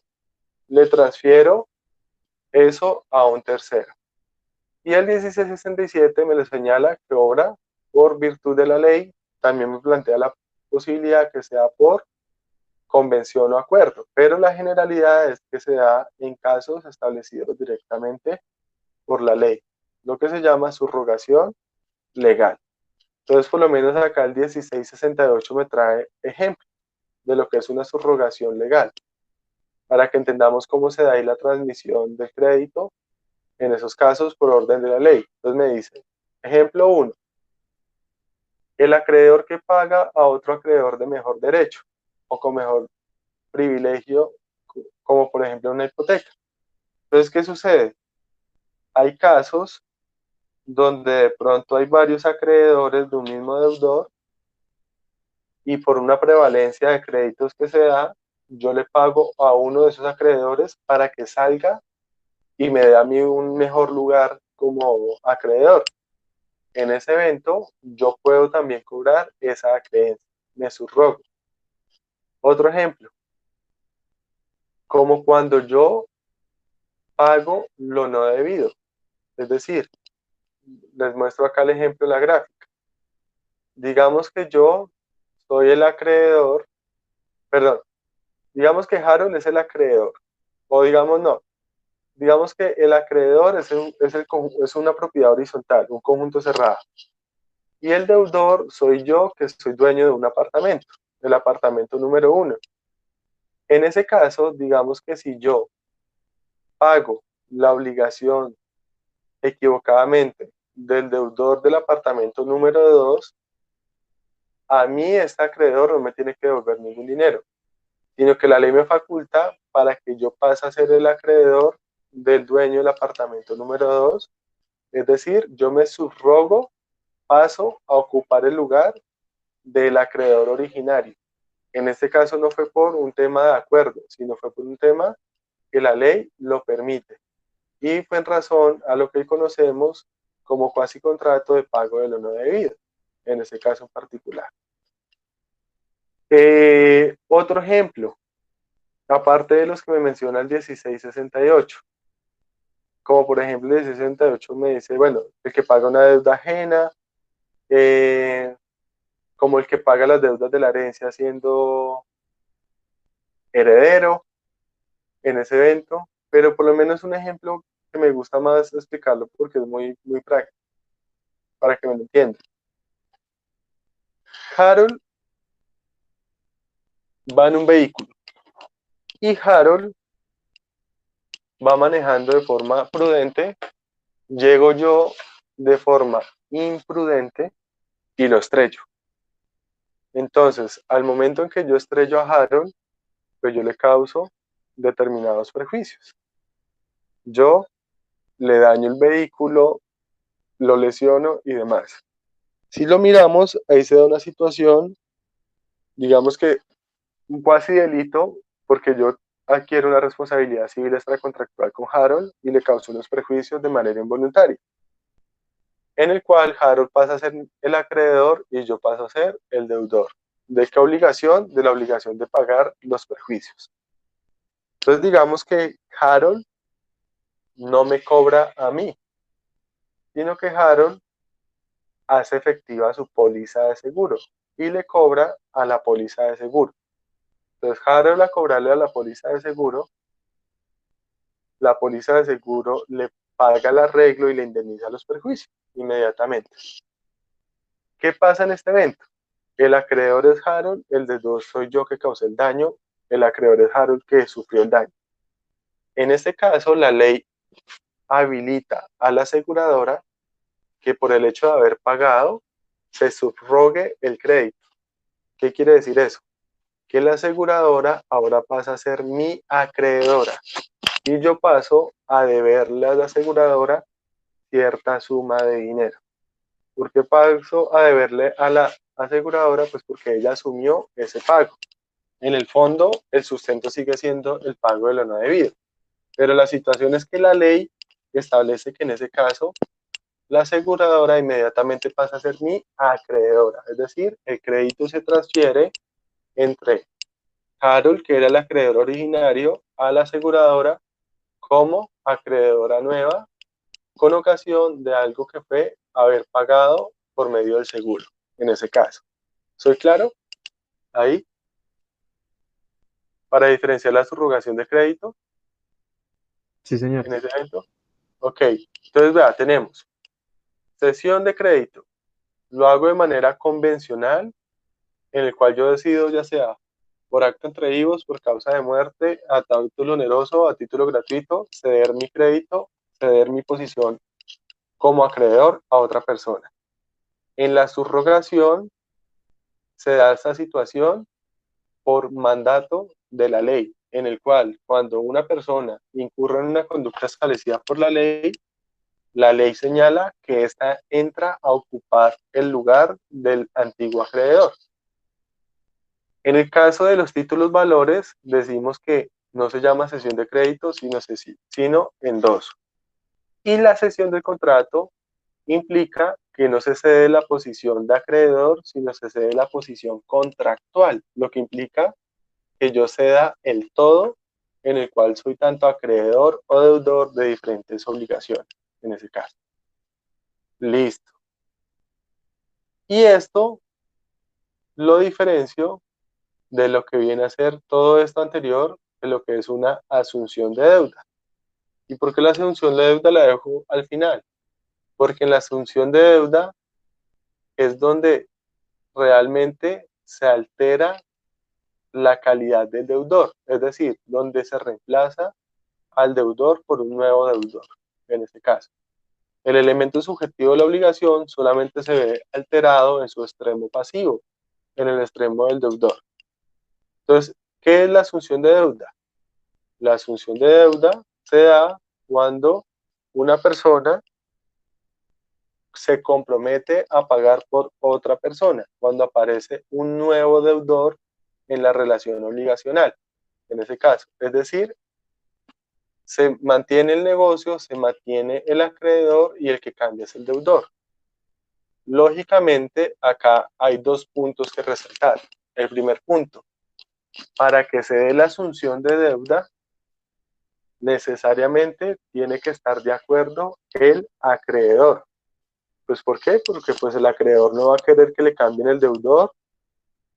le transfiero eso a un tercero. Y el 1667 me lo señala que obra por virtud de la ley. También me plantea la posibilidad que sea por convención o acuerdo, pero la generalidad es que se da en casos establecidos directamente por la ley, lo que se llama subrogación legal. Entonces, por lo menos acá el 1668 me trae ejemplo de lo que es una subrogación legal, para que entendamos cómo se da ahí la transmisión del crédito en esos casos por orden de la ley. Entonces me dice, ejemplo 1, el acreedor que paga a otro acreedor de mejor derecho o con mejor privilegio, como por ejemplo una hipoteca. Entonces, ¿qué sucede? Hay casos donde de pronto hay varios acreedores de un mismo deudor y por una prevalencia de créditos que se da, yo le pago a uno de esos acreedores para que salga y me dé a mí un mejor lugar como acreedor. En ese evento, yo puedo también cobrar esa creencia, me subrogo. Otro ejemplo, como cuando yo pago lo no debido. Es decir, les muestro acá el ejemplo de la gráfica. Digamos que yo soy el acreedor, perdón, digamos que Harold es el acreedor, o digamos no, digamos que el acreedor es una propiedad horizontal, un conjunto cerrado, y el deudor soy yo, que soy dueño de un apartamento, el apartamento número 1. En ese caso, digamos que si yo pago la obligación equivocadamente del deudor del apartamento número 2, a mí este acreedor no me tiene que devolver ningún dinero, sino que la ley me faculta para que yo pase a ser el acreedor del dueño del apartamento número 2, es decir, yo me subrogo, paso a ocupar el lugar del acreedor originario. En este caso no fue por un tema de acuerdo, sino fue por un tema que la ley lo permite. Y fue en razón a lo que conocemos como cuasi contrato de pago de lo no debido, en este caso en particular. Otro ejemplo, aparte de los que me menciona el 1668, como por ejemplo el 1668 me dice, bueno, el que paga una deuda ajena, como el que paga las deudas de la herencia siendo heredero en ese evento, pero por lo menos un ejemplo que me gusta más explicarlo porque es muy, muy práctico, para que me lo entiendan. Harold va en un vehículo y Harold va manejando de forma prudente, llego yo de forma imprudente y lo estrello. Entonces, al momento en que yo estrello a Harold, pues yo le causo determinados perjuicios. Yo le daño el vehículo, lo lesiono y demás. Si lo miramos, ahí se da una situación, digamos que un cuasi delito, porque yo adquiero una responsabilidad civil extracontractual con Harold y le causo unos perjuicios de manera involuntaria, en el cual Harold pasa a ser el acreedor y yo paso a ser el deudor. ¿De qué obligación? De la obligación de pagar los perjuicios. Entonces digamos que Harold no me cobra a mí, sino que Harold hace efectiva su póliza de seguro y le cobra a la póliza de seguro. Entonces Harold, a cobrarle a la póliza de seguro le paga el arreglo y le indemniza los perjuicios inmediatamente. ¿Qué pasa en este evento? El acreedor es Harold, el deudor soy yo que causé el daño, el acreedor es Harold que sufrió el daño. En este caso, la ley habilita a la aseguradora que por el hecho de haber pagado se subrogue el crédito. ¿Qué quiere decir eso? Que la aseguradora ahora pasa a ser mi acreedora y yo paso a deberle a la aseguradora cierta suma de dinero. ¿Por qué paso a deberle a la aseguradora? Pues porque ella asumió ese pago. En el fondo, el sustento sigue siendo el pago de lo no debido. Pero la situación es que la ley establece que en ese caso la aseguradora inmediatamente pasa a ser mi acreedora. Es decir, el crédito se transfiere entre Harold, que era el acreedor originario, a la aseguradora como acreedora nueva con ocasión de algo que fue haber pagado por medio del seguro, en ese caso. ¿Soy claro? Ahí, para diferenciar la subrogación de crédito, Sí, señor. en ese evento. Ok, entonces vea, tenemos cesión de crédito. Lo hago de manera convencional, en el cual yo decido ya sea por acto entre vivos, por causa de muerte, a título oneroso, a título gratuito, ceder mi crédito, ceder mi posición como acreedor a otra persona. En la subrogación se da esta situación por mandato de la ley, en el cual cuando una persona incurre en una conducta establecida por la ley señala que ésta entra a ocupar el lugar del antiguo acreedor. En el caso de los títulos valores, decimos que no se llama cesión de crédito, sino endoso. Y la cesión del contrato implica que no se cede la posición de acreedor, sino se cede la posición contractual, lo que implica que yo ceda el todo en el cual soy tanto acreedor o deudor de diferentes obligaciones, en ese caso. Listo. Y esto lo diferencio de lo que viene a ser todo esto anterior, de lo que es una asunción de deuda. ¿Y por qué la asunción de deuda la dejo al final? Porque en la asunción de deuda es donde realmente se altera la calidad del deudor, es decir, donde se reemplaza al deudor por un nuevo deudor, en este caso. El elemento subjetivo de la obligación solamente se ve alterado en su extremo pasivo, en el extremo del deudor. Entonces, ¿qué es la asunción de deuda? La asunción de deuda se da cuando una persona se compromete a pagar por otra persona, cuando aparece un nuevo deudor en la relación obligacional, en ese caso. Es decir, se mantiene el negocio, se mantiene el acreedor y el que cambia es el deudor. Lógicamente, acá hay dos puntos que resaltar. El primer punto, para que se dé la asunción de deuda, necesariamente tiene que estar de acuerdo el acreedor. Pues ¿por qué? Porque pues el acreedor no va a querer que le cambien el deudor,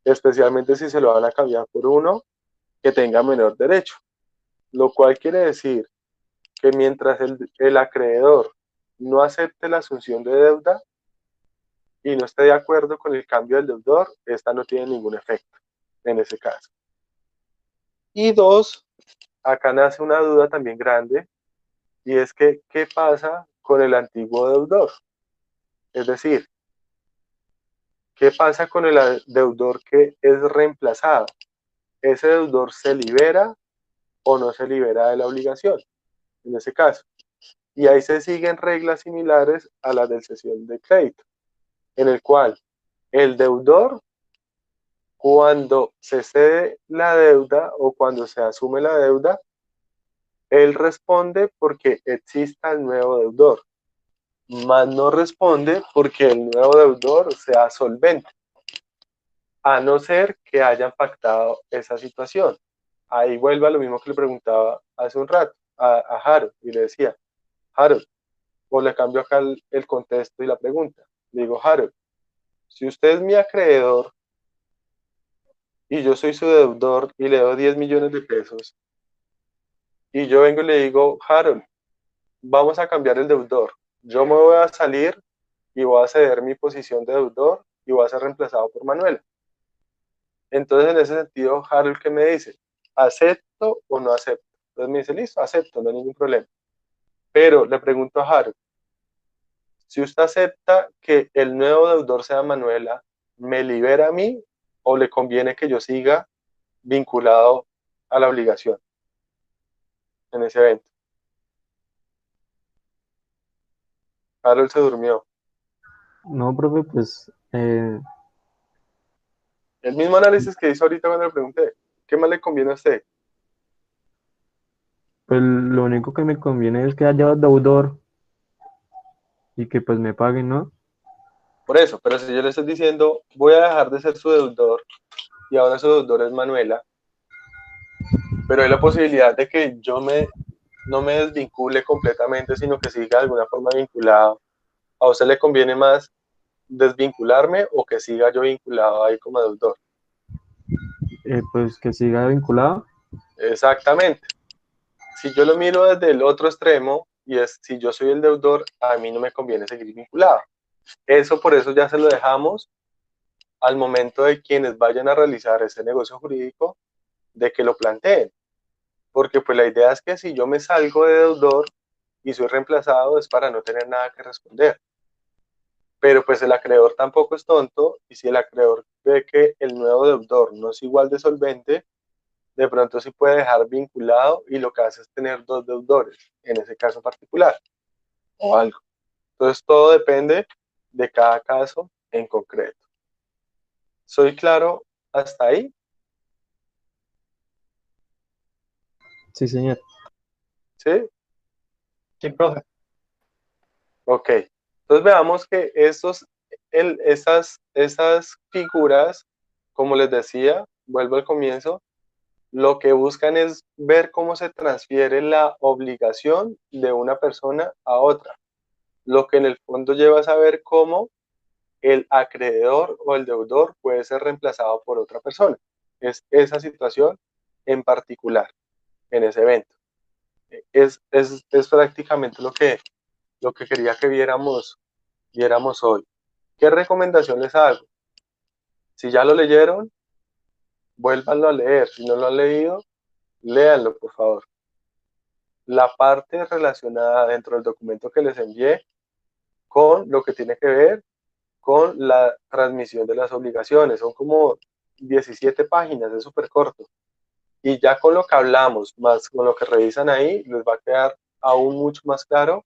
especialmente si se lo van a cambiar por uno que tenga menor derecho. Lo cual quiere decir que mientras el acreedor no acepte la asunción de deuda y no esté de acuerdo con el cambio del deudor, esta no tiene ningún efecto en ese caso. Y dos, acá nace una duda también grande, y es que, ¿qué pasa con el antiguo deudor? Es decir, ¿qué pasa con el deudor que es reemplazado? ¿Ese deudor se libera o no se libera de la obligación? En ese caso. Y ahí se siguen reglas similares a las de cesión de crédito, en el cual el deudor, cuando se cede la deuda o cuando se asume la deuda, él responde porque exista el nuevo deudor, mas no responde porque el nuevo deudor sea solvente, a no ser que hayan pactado esa situación. Ahí vuelve a lo mismo que le preguntaba hace un rato a Harold, y le decía, Harold, o le cambio acá el contexto y la pregunta. Le digo, Harold, si usted es mi acreedor y yo soy su deudor y le doy 10 millones de pesos, y yo vengo y le digo, Harold, vamos a cambiar el deudor. Yo me voy a salir y voy a ceder mi posición de deudor y voy a ser reemplazado por Manuela. Entonces, en ese sentido, Harold, ¿qué me dice? ¿Acepto o no acepto? Entonces me dice, listo, acepto, no hay ningún problema. Pero le pregunto a Harold, si usted acepta que el nuevo deudor sea Manuela, ¿me libera a mí o le conviene que yo siga vinculado a la obligación en ese evento? Harold se durmió. No, profe, pues El mismo análisis que hizo ahorita cuando le pregunté, ¿qué más le conviene a usted? pues lo único que me conviene es que haya deudor y que pues me paguen, ¿no? Por eso, pero si yo le estoy diciendo, voy a dejar de ser su deudor y ahora su deudor es Manuela, pero hay la posibilidad de que no me desvincule completamente, sino que siga de alguna forma vinculado. ¿A usted le conviene más desvincularme o que siga yo vinculado ahí como deudor? Pues que siga vinculado. Exactamente. Si yo lo miro desde el otro extremo, y es si yo soy el deudor, a mí no me conviene seguir vinculado. Eso por eso ya se lo dejamos al momento de quienes vayan a realizar ese negocio jurídico, de que lo planteen. Porque pues la idea es que si yo me salgo de deudor y soy reemplazado es para no tener nada que responder. Pero pues el acreedor tampoco es tonto y si el acreedor ve que el nuevo deudor no es igual de solvente, de pronto sí puede dejar vinculado y lo que hace es tener dos deudores, en ese caso particular, o algo. Entonces todo depende de cada caso en concreto. ¿Soy claro hasta ahí? Sí, señor. ¿Sí? Sí, profe. Ok. Entonces veamos que esas figuras, como les decía, vuelvo al comienzo, lo que buscan es ver cómo se transfiere la obligación de una persona a otra, lo que en el fondo lleva a saber cómo el acreedor o el deudor puede ser reemplazado por otra persona. Es esa situación en particular, en ese evento. Es prácticamente lo que quería que viéramos hoy. ¿Qué recomendación les hago? Si ya lo leyeron, vuélvanlo a leer. Si no lo han leído, léanlo, por favor. La parte relacionada dentro del documento que les envié con lo que tiene que ver con la transmisión de las obligaciones. Son como 17 páginas, es súper corto. Y ya con lo que hablamos, más con lo que revisan ahí, les va a quedar aún mucho más claro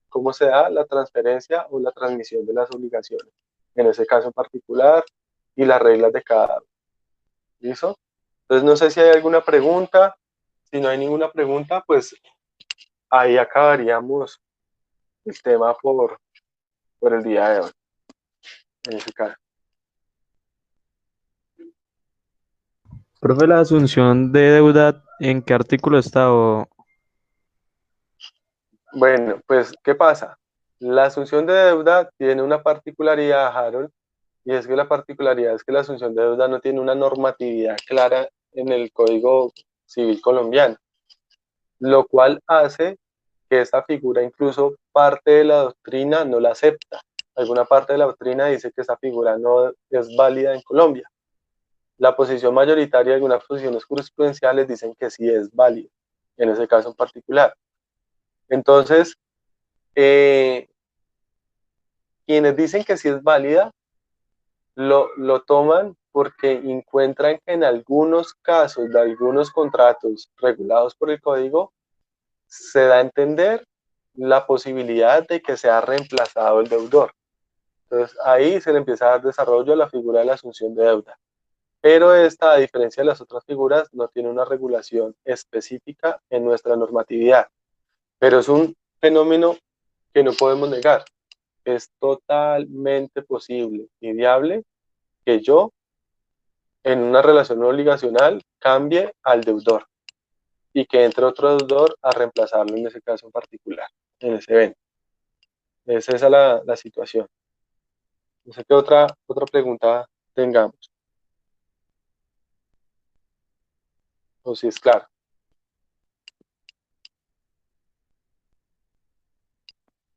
cómo se da la transferencia o la transmisión de las obligaciones, en ese caso en particular, y las reglas de cada uno. ¿Listo? Entonces no sé si hay alguna pregunta. Si no hay ninguna pregunta, pues ahí acabaríamos el tema por el día de hoy, en ese caso. Profe, la asunción de deuda, ¿en qué artículo está? Bueno, pues, ¿qué pasa? La asunción de deuda tiene una particularidad, Harold, y es que la particularidad es que la asunción de deuda no tiene una normatividad clara en el Código Civil colombiano, lo cual hace que esta figura incluso parte de la doctrina no la acepta. Alguna parte de la doctrina dice que esta figura no es válida en Colombia. La posición mayoritaria de algunas posiciones jurisprudenciales dicen que sí es válido, en ese caso en particular. Entonces, quienes dicen que sí es válida, lo toman porque encuentran que en algunos casos de algunos contratos regulados por el código se da a entender la posibilidad de que sea reemplazado el deudor. Entonces ahí se le empieza a dar desarrollo a la figura de la asunción de deuda. Pero esta, a diferencia de las otras figuras, no tiene una regulación específica en nuestra normatividad. Pero es un fenómeno que no podemos negar. Es totalmente posible y viable que yo en una relación obligacional cambie al deudor y que entre otro deudor a reemplazarlo en ese caso en particular, en ese evento. Es esa la situación. No sé qué otra pregunta tengamos, o si es claro.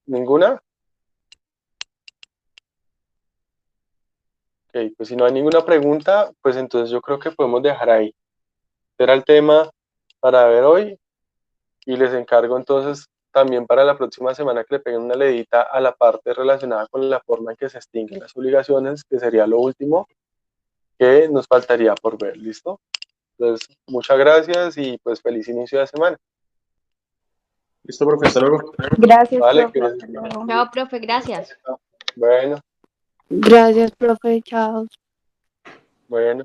¿Ninguna? Ok, pues si no hay ninguna pregunta, pues entonces yo creo que podemos dejar ahí. Este era el tema para ver hoy y les encargo entonces también para la próxima semana que le peguen una leidita a la parte relacionada con la forma en que se extinguen las obligaciones, que sería lo último que nos faltaría por ver, ¿listo? Entonces, muchas gracias y pues feliz inicio de semana. Listo, profe, hasta luego. Gracias, Vale, profe. que Hasta luego. Chao, profe, gracias. bueno, Gracias, profe. Chao. bueno.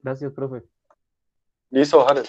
Gracias, profe. Listo, Jared.